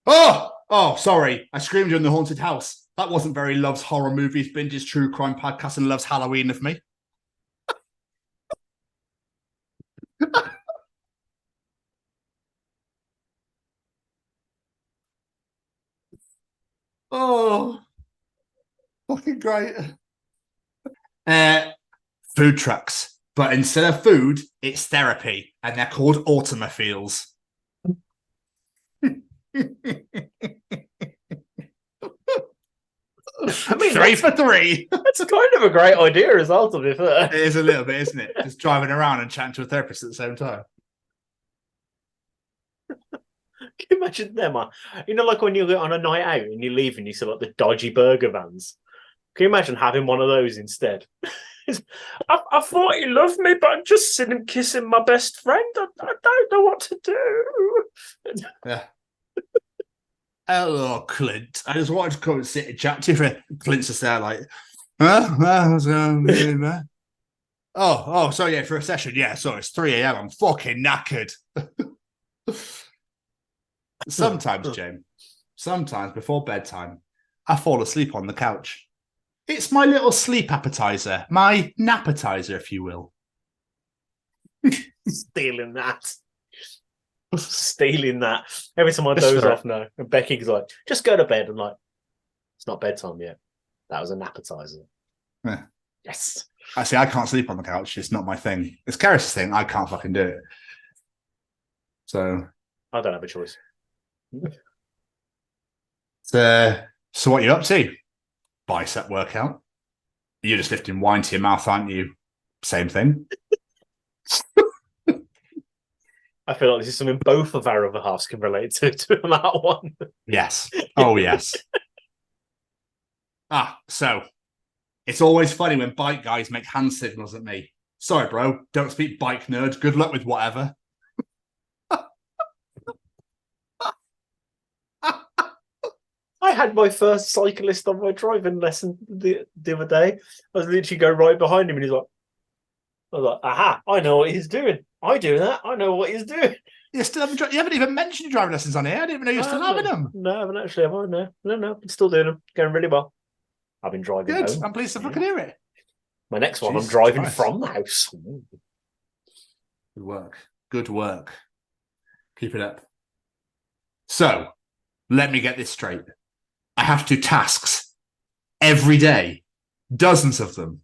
Oh, sorry. I screamed you in the haunted house. That wasn't very Loves Horror Movies, Binges True Crime Podcast, and Loves Halloween of me. Oh, fucking great. Food trucks. But instead of food, it's therapy. And they're called automophiles. I mean, 3 for 3. That's kind of a great idea as well, to be fair. It is a little bit, isn't it? Just driving around and chatting to a therapist at the same time. Can you imagine them? You know, like when you go on a night out and you leave and you see like the dodgy burger vans. Can you imagine having one of those instead? I thought he loved me, but I'm just sitting kissing my best friend. I don't know what to do. Yeah. Hello, Clint. I just wanted to come and sit and chat to you. Clint's just there like, what's going on, man? Oh, so yeah, for a session. Yeah, so it's 3 a.m. I'm fucking knackered. Sometimes, James, sometimes before bedtime, I fall asleep on the couch. It's my little sleep appetizer, my nappetizer, if you will. Stealing that. Every time I doze off now, and Becky's like, just go to bed. I'm like, it's not bedtime yet. That was an appetizer. Yeah. Yes. Actually, I can't sleep on the couch. It's not my thing. It's Karis' thing. I can't fucking do it. So I don't have a choice. So what are you up to? Bicep workout. You're just lifting wine to your mouth, aren't you? Same thing. I feel like this is something both of our other halves can relate to that one. Yes. Oh, yes. So it's always funny when bike guys make hand signals at me. Sorry, bro. Don't speak bike nerd. Good luck with whatever. I had my first cyclist on my driving lesson the other day. I was literally going right behind him, and I was like, aha, I know what he's doing. I do that. I know what he's doing. You haven't even mentioned your driving lessons on here. I didn't even know you're still having them. No, I haven't actually. Have I? No. I'm still doing them. Going really well. I've been driving Good. home. I'm pleased to fucking hear it. My next one, Jesus I'm driving Christ. from the house. Good work. Good work. Keep it up. So, let me get this straight. I have to do tasks every day, dozens of them,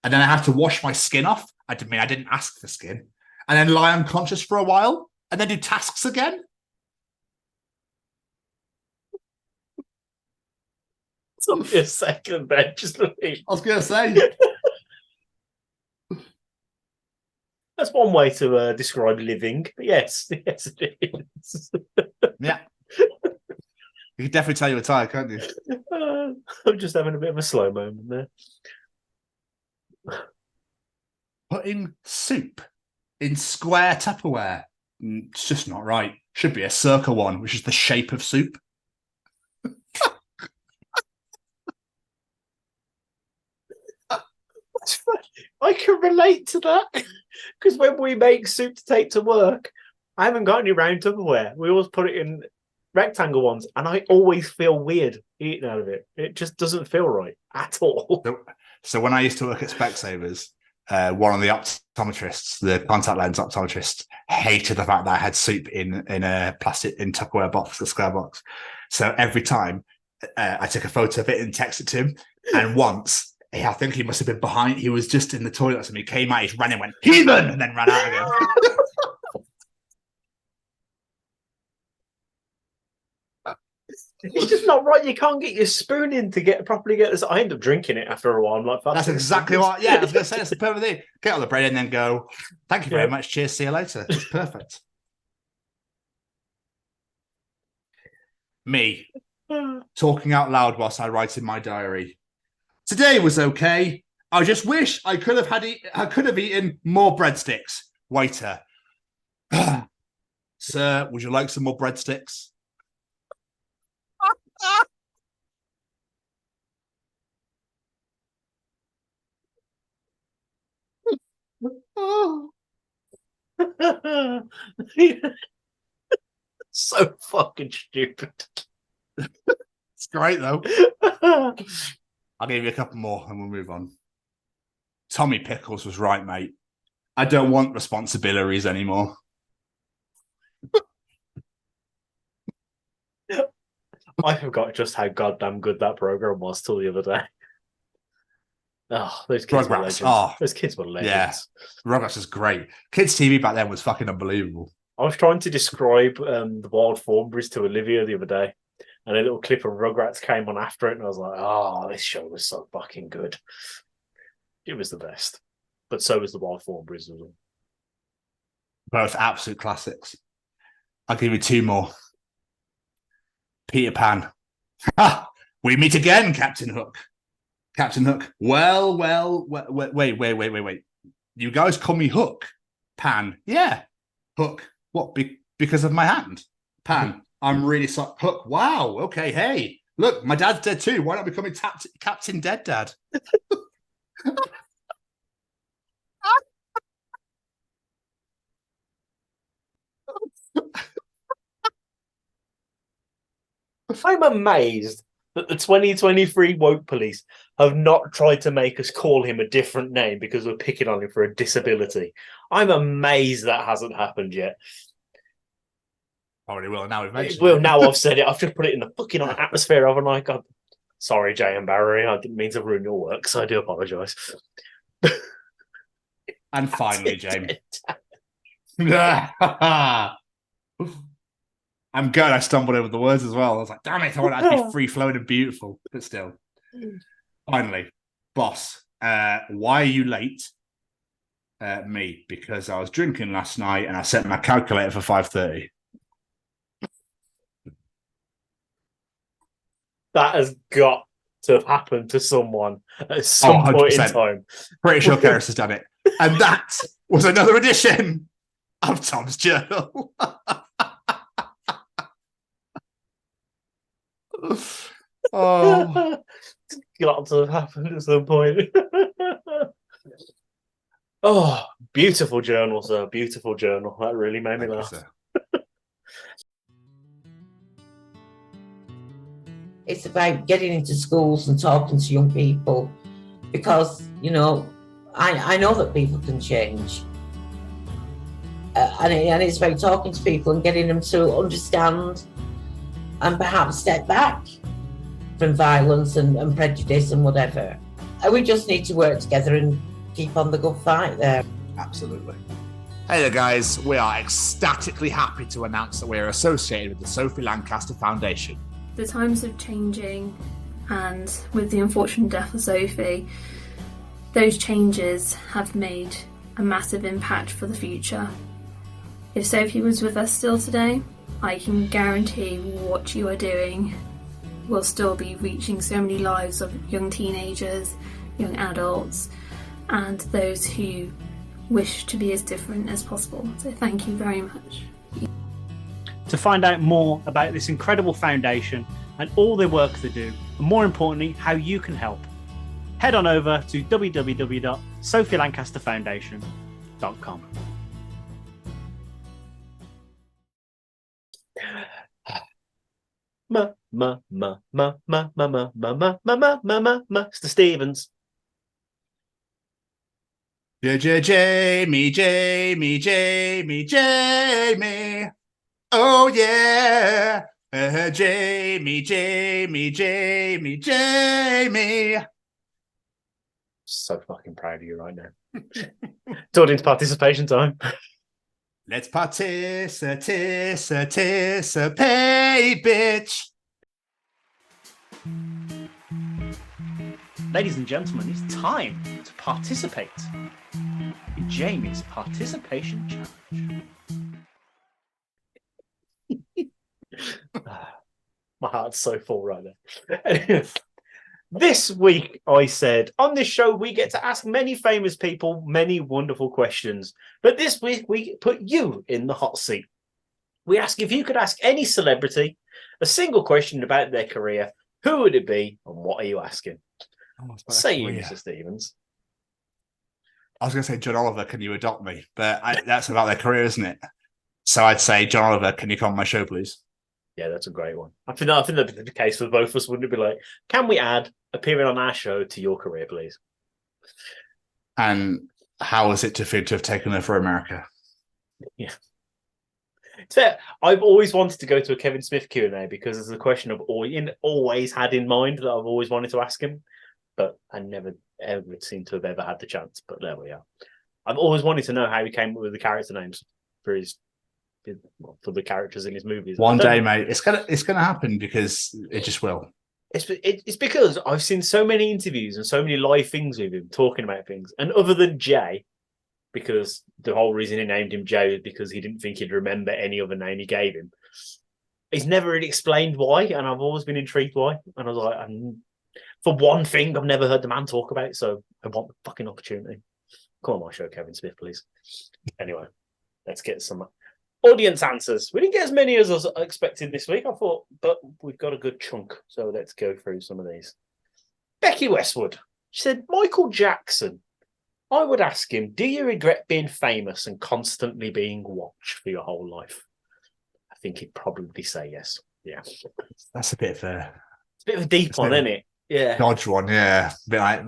and then I have to wash my skin off. I didn't ask for skin, and then lie unconscious for a while, and then do tasks again. It's only a second, Ben. Just leave. I was going to say. That's one way to describe living. But yes, it is. Yeah. You can definitely tell you were tired, can't you? I'm just having a bit of a slow moment there. Putting soup in square Tupperware. It's just not right. Should be a circle one, which is the shape of soup. I can relate to that because when we make soup to take to work, I haven't got any round Tupperware. We always put it in rectangle ones, and I always feel weird eating out of it. It just doesn't feel right at all. So when I used to work at Specsavers, one of the optometrists, the contact lens optometrist, hated the fact that I had soup in a plastic in Tupperware box, a square box. So every time I took a photo of it and texted it to him, and once. I think he must have been behind. He was just in the toilet, and he came out. He ran and went heathen, and then ran out again. It's just not right. You can't get your spoon in to properly get this. I end up drinking it after a while. I'm like, that's exactly what. Yeah, I was going to say that's the perfect thing. Get on the bread and then go. Thank you very much. Cheers. See you later. It's perfect. Me talking out loud whilst I write in my diary. Today was okay. I just wish I could have eaten more breadsticks. Waiter. Sir, would you like some more breadsticks? So fucking stupid. It's great though. I'll give you a couple more and we'll move on. Tommy Pickles was right, mate. I don't want responsibilities anymore. I forgot just how goddamn good that program was till the other day. Oh, those kids were legends. Those kids were legends. Yeah, Rugrats is great. Kids TV back then was fucking unbelievable. I was trying to describe the Wild Thornberrys to Olivia the other day, and a little clip of Rugrats came on after it, and I was like, oh, this show was so fucking good. It was the best. But so was the Wild Thornberrys as well. Both absolute classics. I'll give you two more. Peter Pan. Ha! We meet again, Captain Hook. Captain Hook. Well, wait. You guys call me Hook? Pan. Yeah. Hook. What? Because of my hand? Pan. I'm really sorry. Hook. Wow. Okay. Hey, look, my dad's dead too. Why not become Captain Dead Dad? I'm amazed that the 2023 woke police have not tried to make us call him a different name because we're picking on him for a disability. I'm amazed that hasn't happened yet. Probably will now we've mentioned it. Well, now I've said it. I've just put it in the fucking atmosphere overnight. God, Sorry, Jay and Barry. I didn't mean to ruin your work, so I do apologise. And finally, Jamie. I'm good. I stumbled over the words as well. I was like, damn it, I want that to be free-flowing and beautiful. But still. Finally, boss, why are you late? Me, because I was drinking last night and I set my calculator for 5:30. That has got to have happened to someone at some point in time. Pretty sure Keris has done it. And that was another edition of Tom's Journal. Oh, got to have happened at some point. Oh, beautiful journal, sir. Beautiful journal. That really made me laugh. It's about getting into schools and talking to young people because, you know, I know that people can change. And it's about talking to people and getting them to understand and perhaps step back from violence and prejudice and whatever. And we just need to work together and keep on the good fight there. Absolutely. Hey there, guys. We are ecstatically happy to announce that we are associated with the Sophie Lancaster Foundation. The times are changing, and with the unfortunate death of Sophie, those changes have made a massive impact for the future. If Sophie was with us still today, I can guarantee what you are doing will still be reaching so many lives of young teenagers, young adults, and those who wish to be as different as possible. So thank you very much. To find out more about this incredible foundation and all the work they do, and more importantly, how you can help, head on over to www.sophielancasterfoundation.com. Mr. Stevens. Jamie. Oh yeah, Jamie. So fucking proud of you right now. It's audience participation time. Let's participate, bitch. Ladies and gentlemen, it's time to participate in Jamie's participation challenge. My heart's so full right now. This week, I said, on this show, we get to ask many famous people many wonderful questions. But this week, we put you in the hot seat. We ask if you could ask any celebrity a single question about their career, who would it be and what are you asking? Say you, Mr. Stevens. I was going to say, John Oliver, can you adopt me? But that's about their career, isn't it? So I'd say, John Oliver, can you come on my show, please? Yeah, that's a great one. I think that'd be the case for both of us, wouldn't it? Be like, can we add appearing on our show to your career, please? And how was it to feel to have taken her for America? Yeah. So I've always wanted to go to a Kevin Smith Q&A because there's a question I've always had in mind that I've always wanted to ask him, but I never ever seem to have ever had the chance. But there we are. I've always wanted to know how he came up with the character names for for the characters in his movies. One day, mate, it's gonna happen because it just will. It's because I've seen so many interviews and so many live things with him talking about things, and other than Jay, because the whole reason he named him Jay was because he didn't think he'd remember any other name he gave him. He's never really explained why, and I've always been intrigued why. And I was like, for one thing, I've never heard the man talk about, so I want the fucking opportunity. Come on my show, Kevin Smith, please. Anyway, let's get some audience answers. We didn't get as many as I expected this week, I thought, but we've got a good chunk, so let's go through some of these. Becky Westwood, she said, Michael Jackson. I would ask him, do you regret being famous and constantly being watched for your whole life? I think he'd probably say yes. Yeah. That's a bit of a deep one, isn't it? Yeah. Dodge one, yeah. A bit like,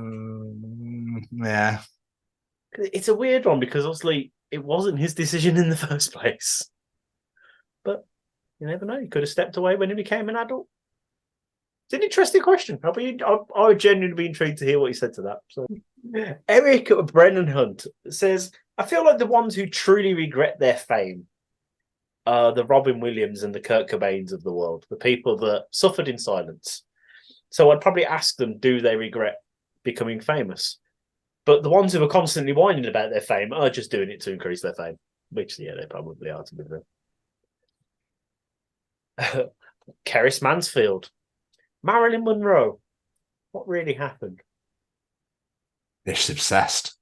yeah. It's a weird one because obviously it wasn't his decision in the first place. But you never know. He could have stepped away when he became an adult. It's an interesting question. I would genuinely be intrigued to hear what you said to that. So, Eric Brennan Hunt says, I feel like the ones who truly regret their fame are the Robin Williams and the Kurt Cobains of the world, the people that suffered in silence. So I'd probably ask them, do they regret becoming famous? But the ones who are constantly whining about their fame are just doing it to increase their fame, which, yeah, they probably are, to be fair. Keris Mansfield. Marilyn Monroe. What really happened? She's obsessed.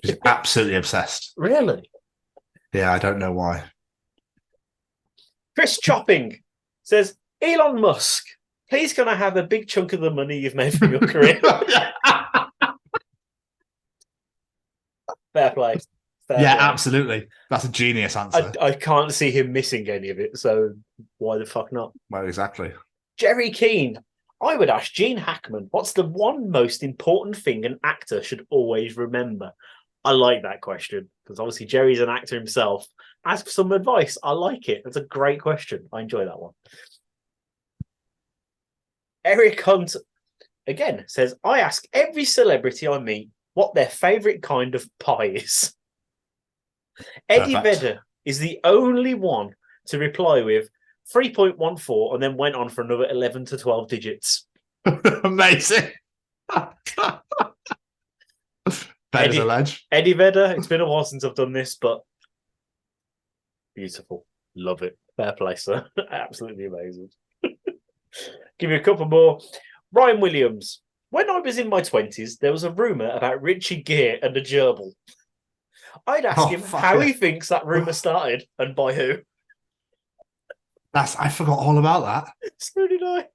She's absolutely obsessed. Really? Yeah, I don't know why. Chris Chopping says, Elon Musk, please can I have a big chunk of the money you've made from your career? Fair play. Fair play. Absolutely. That's a genius answer. I can't see him missing any of it, so why the fuck not? Well, exactly. Jerry Keane. I would ask Gene Hackman, what's the one most important thing an actor should always remember? I like that question, because obviously Jerry's an actor himself. Ask for some advice. I like it. That's a great question. I enjoy that one. Eric Hunt, again, says, I ask every celebrity I meet what their favourite kind of pie is. Eddie Vedder is the only one to reply with 3.14 and then went on for another 11 to 12 digits. Amazing. Vedder's a ledge. Eddie Vedder, it's been a while since I've done this, but beautiful. Love it. Fair play, sir. Absolutely amazing. Give you a couple more. Ryan Williams. When I was in my 20s, there was a rumour about Richie Gere and a gerbil. I'd ask him how he thinks that rumour started and by who. I forgot all about that. So did I.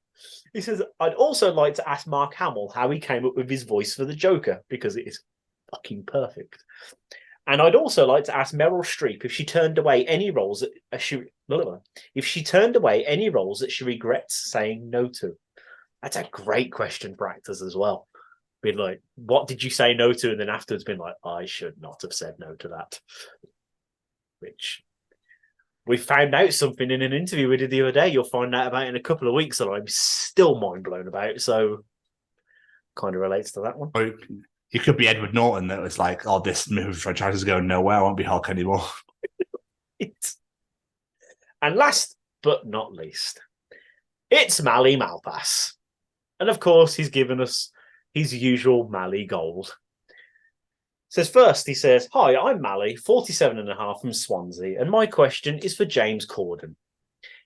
He says, I'd also like to ask Mark Hamill how he came up with his voice for the Joker, because it is fucking perfect. And I'd also like to ask Meryl Streep if she turned away any roles that she regrets saying no to. That's a great question for actors as well. Being like, what did you say no to? And then afterwards being like, I should not have said no to that. Which we found out something in an interview we did the other day. You'll find out about in a couple of weeks that I'm still mind blown about. So kind of relates to that one. It could be Edward Norton that was like, oh, this movie franchise is going nowhere. I won't be Hulk anymore. And last but not least, it's Mally Malpass. And of course, he's given us his usual Mally gold. He says, hi, I'm Mally, 47 and a half from Swansea, and my question is for James Corden.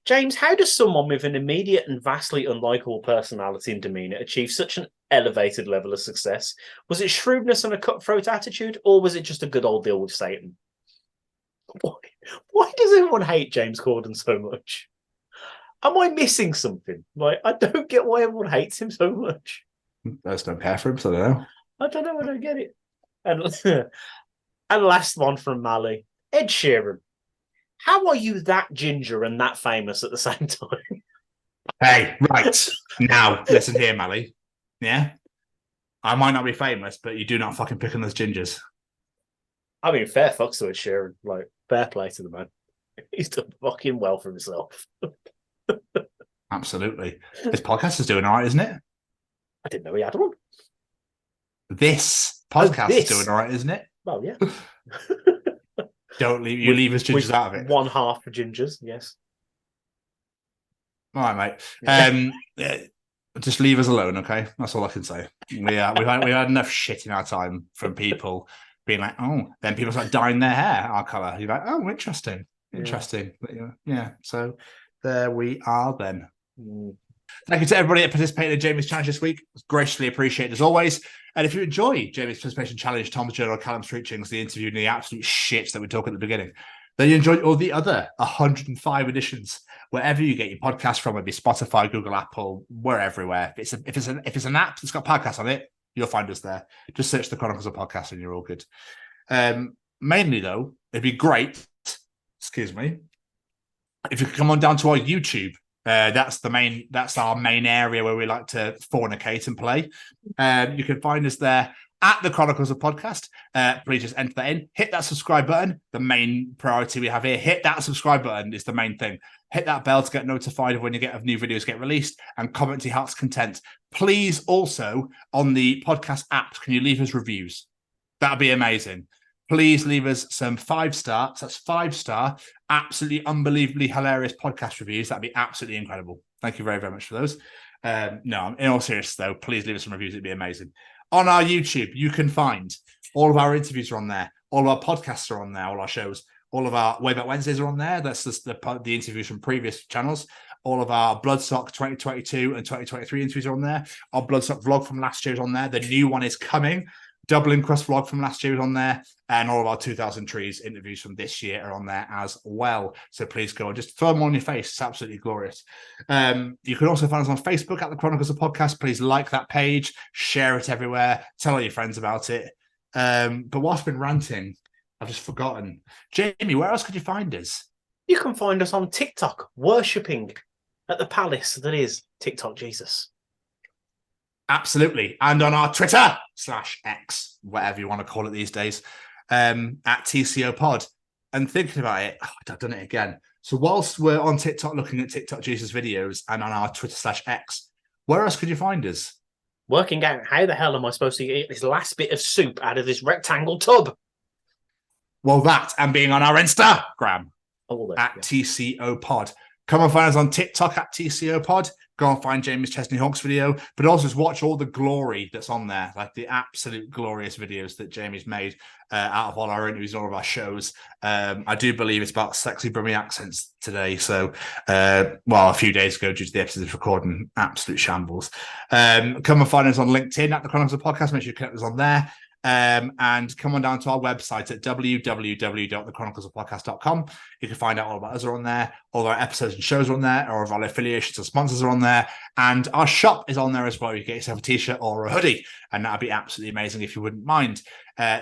James, how does someone with an immediate and vastly unlikable personality and demeanour achieve such an elevated level of success? Was it shrewdness and a cutthroat attitude, or was it just a good old deal with Satan? Why does everyone hate James Corden so much? Am I missing something? Like, I don't get why everyone hates him so much. I just don't care for him, so I don't know. I don't get it. And last one from Mally, Ed Sheeran. How are you that ginger and that famous at the same time? Hey, right. Now, listen here, Mally. Yeah? I might not be famous, but you do not fucking pick on those gingers. I mean, fair fucks to Ed Sheeran. Like, fair play to the man. He's done fucking well for himself. Absolutely. This podcast is doing all right, isn't it? I didn't know he had one. This podcast is doing all right, isn't it? Well, yeah. Don't leave us gingers out of it. One half for gingers, yes. All right, mate. Just leave us alone, okay? That's all I can say. We had enough shit in our time from people being like, oh, then people start dyeing their hair our colour. You're like, oh, interesting. Yeah. So there we are then. Thank you to everybody that participated in Jamie's challenge this week. It's graciously appreciated as always. And if you enjoy Jamie's participation challenge, Tom's Journal, Callum's Treachings, the interview, and the absolute shit that we talk at the beginning, then you enjoy all the other 105 editions wherever you get your podcast from, whether it be Spotify, Google, Apple, we're everywhere. If it's an app that's got podcasts on it, you'll find us there. Just search the Chronicles of Podcast and you're all good. Mainly though, it'd be great. Excuse me. If you could come on down to our YouTube. That's our main area where we like to fornicate and play. You can find us there at the Chronicles of Podcast. Please just enter that in. Hit that subscribe button. The main priority we have here. Hit that subscribe button is the main thing. Hit that bell to get notified of when new videos get released, and comment to your heart's content. Please also, on the podcast apps, can you leave us reviews? That'd be amazing. Please leave us some 5-star, that's 5-star, absolutely unbelievably hilarious podcast reviews. That'd be absolutely incredible. Thank you very, very much for those. No, in all seriousness, though, please leave us some reviews. It'd be amazing. On our YouTube, you can find all of our interviews are on there. All of our podcasts are on there, all our shows. All of our Way Back Wednesdays are on there. That's just the interviews from previous channels. All of our Bloodstock 2022 and 2023 interviews are on there. Our Bloodstock vlog from last year is on there. The new one is coming. Dublin Crust vlog from last year is on there. And all of our 2000 Trees interviews from this year are on there as well. So please go and just throw them on your face. It's absolutely glorious. You can also find us on Facebook at the Chronicles of Podcast. Please like that page, share it everywhere, tell all your friends about it. But whilst I've been ranting, I've just forgotten. Jamie, where else could you find us? You can find us on TikTok, worshipping at the palace that is TikTok Jesus. Absolutely. And on our Twitter /X, whatever you want to call it these days, at TCO Pod. And thinking about it, I've done it again. So whilst we're on TikTok looking at TikTok Jesus videos and on our Twitter /X, where else could you find us? Working out how the hell am I supposed to eat this last bit of soup out of this rectangle tub? Well, that and being on our Instagram at TCO Pod. Come and find us on TikTok at TCO Pod. Go and find James Chesney Hawk's video, but also just watch all the glory that's on there, like the absolute glorious videos that Jamie's made out of all our interviews and all of our shows. I do believe it's about sexy Brummie accents today. So, a few days ago, due to the episode of recording, absolute shambles. Come and find us on LinkedIn at the Chronicles of Podcast. Make sure you connect us on there. And come on down to our website at www.thechroniclesofpodcast.com. You can find out all about us are on there, all of our episodes and shows are on there, all of our affiliations and sponsors are on there, and our shop is on there as well. You get yourself a t-shirt or a hoodie, and that'd be absolutely amazing if you wouldn't mind.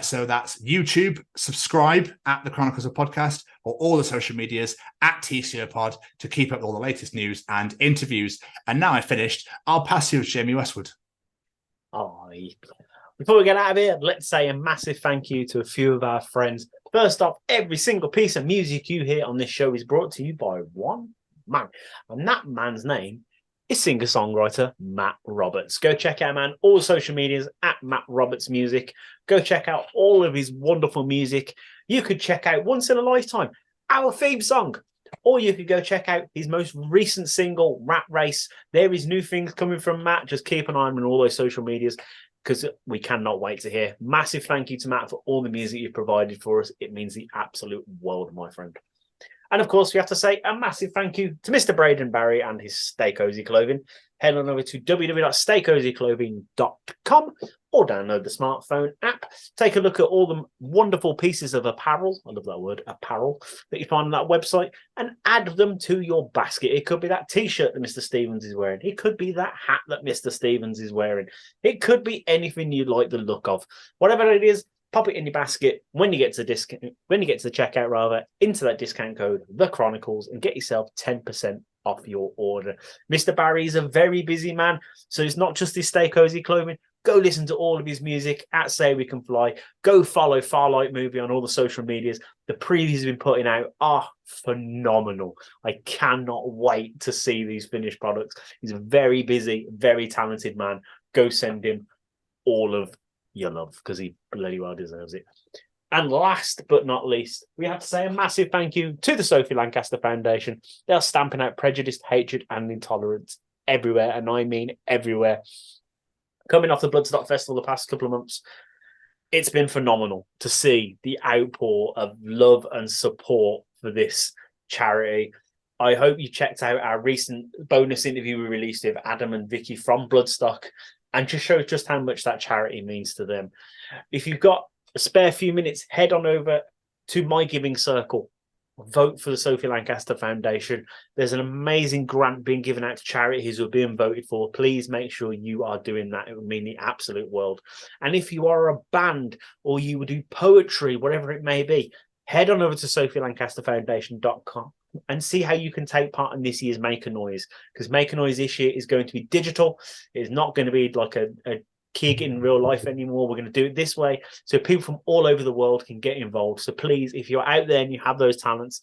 So that's YouTube, subscribe at the Chronicles of Podcast, or all the social medias at TCO Pod to keep up with all the latest news and interviews. And now I've finished, I'll pass you to Jamie Westwood. Before we get out of here, let's say a massive thank you to a few of our friends. First off, every single piece of music you hear on this show is brought to you by one man. And that man's name is singer-songwriter Matt Roberts. Go check out, man, all the social medias at Matt Roberts Music. Go check out all of his wonderful music. You could check out Once in a Lifetime, our theme song. Or you could go check out his most recent single, Rat Race. There is new things coming from Matt. Just keep an eye on all those social medias, because we cannot wait to hear. Massive thank you to Matt for all the music you've provided for us. It means the absolute world, my friend. And of course, we have to say a massive thank you to Mr. Braden Barry and his Stay Cozy Clothing. Head on over to www.staycozyclothing.com or download the smartphone app. Take a look at all the wonderful pieces of apparel, I love that word, apparel, that you find on that website, and add them to your basket. It could be that t-shirt that Mr. Stevens is wearing. It could be that hat that Mr. Stevens is wearing. It could be anything you like the look of. Whatever it is, pop it in your basket when you get to the checkout, rather, into that discount code, The Chronicles, and get yourself 10% off your order. Mr. Barry is a very busy man, so it's not just his Stay Cozy Clothing. Go listen to all of his music at Say We Can Fly. Go follow Farlight Movie on all the social medias. The previews he's been putting out are phenomenal. I cannot wait to see these finished products. He's a very busy, very talented man. Go send him all of your love, because he bloody well deserves it. And last but not least, we have to say a massive thank you to the Sophie Lancaster Foundation. They are stamping out prejudice, hatred, and intolerance everywhere, and I mean everywhere. Coming off the Bloodstock Festival the past couple of months, it's been phenomenal to see the outpour of love and support for this charity. I hope you checked out our recent bonus interview we released with Adam and Vicky from Bloodstock, and just shows just how much that charity means to them. If you've got a spare few minutes, head on over to My Giving Circle. Vote for the Sophie Lancaster Foundation. There's an amazing grant being given out to charities who are being voted for. Please make sure you are doing that. It would mean the absolute world. And if you are a band or you would do poetry, whatever it may be, head on over to sophielancasterfoundation.com and see how you can take part in this year's Make a Noise. Because Make a Noise this year is going to be digital. It's not going to be like a Kig in real life anymore. We're going to do it this way so people from all over the world can get involved. So please, if you're out there and you have those talents,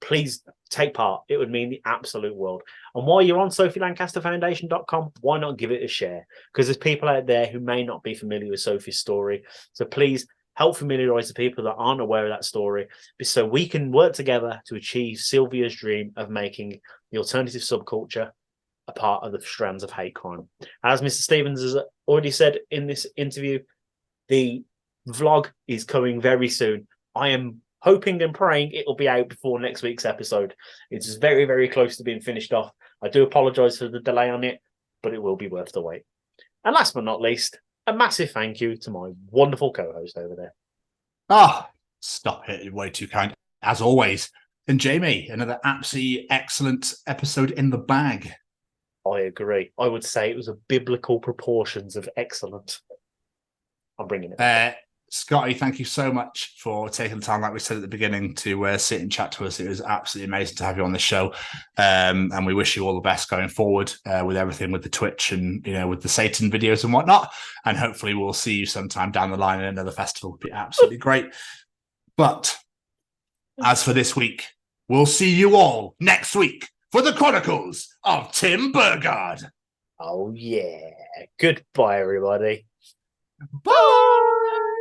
please take part. It would mean the absolute world. And while you're on SophieLancasterFoundation.com, why not give it a share? Because there's people out there who may not be familiar with Sophie's story. So please help familiarize the people that aren't aware of that story so we can work together to achieve Sylvia's dream of making the alternative subculture a part of the strands of hate crime. As Mr. Stevens has already said in this interview, the vlog is coming very soon. I am hoping and praying it will be out before next week's episode. It's very, very close to being finished off. I do apologise for the delay on it, but it will be worth the wait. And last but not least, a massive thank you to my wonderful co-host over there. Stop it. You're way too kind. As always. And Jamie, another absolutely excellent episode in the bag. I agree. I would say it was a biblical proportions of excellent. I'm bringing it. Scotty, thank you so much for taking the time, like we said at the beginning, to sit and chat to us. It was absolutely amazing to have you on the show. And we wish you all the best going forward with everything, with the Twitch and, with the Satan videos and whatnot. And hopefully we'll see you sometime down the line at another festival. It'd be absolutely great. But as for this week, we'll see you all next week for the Chronicles of Tim Burgard. Oh, yeah. Goodbye, everybody. Bye.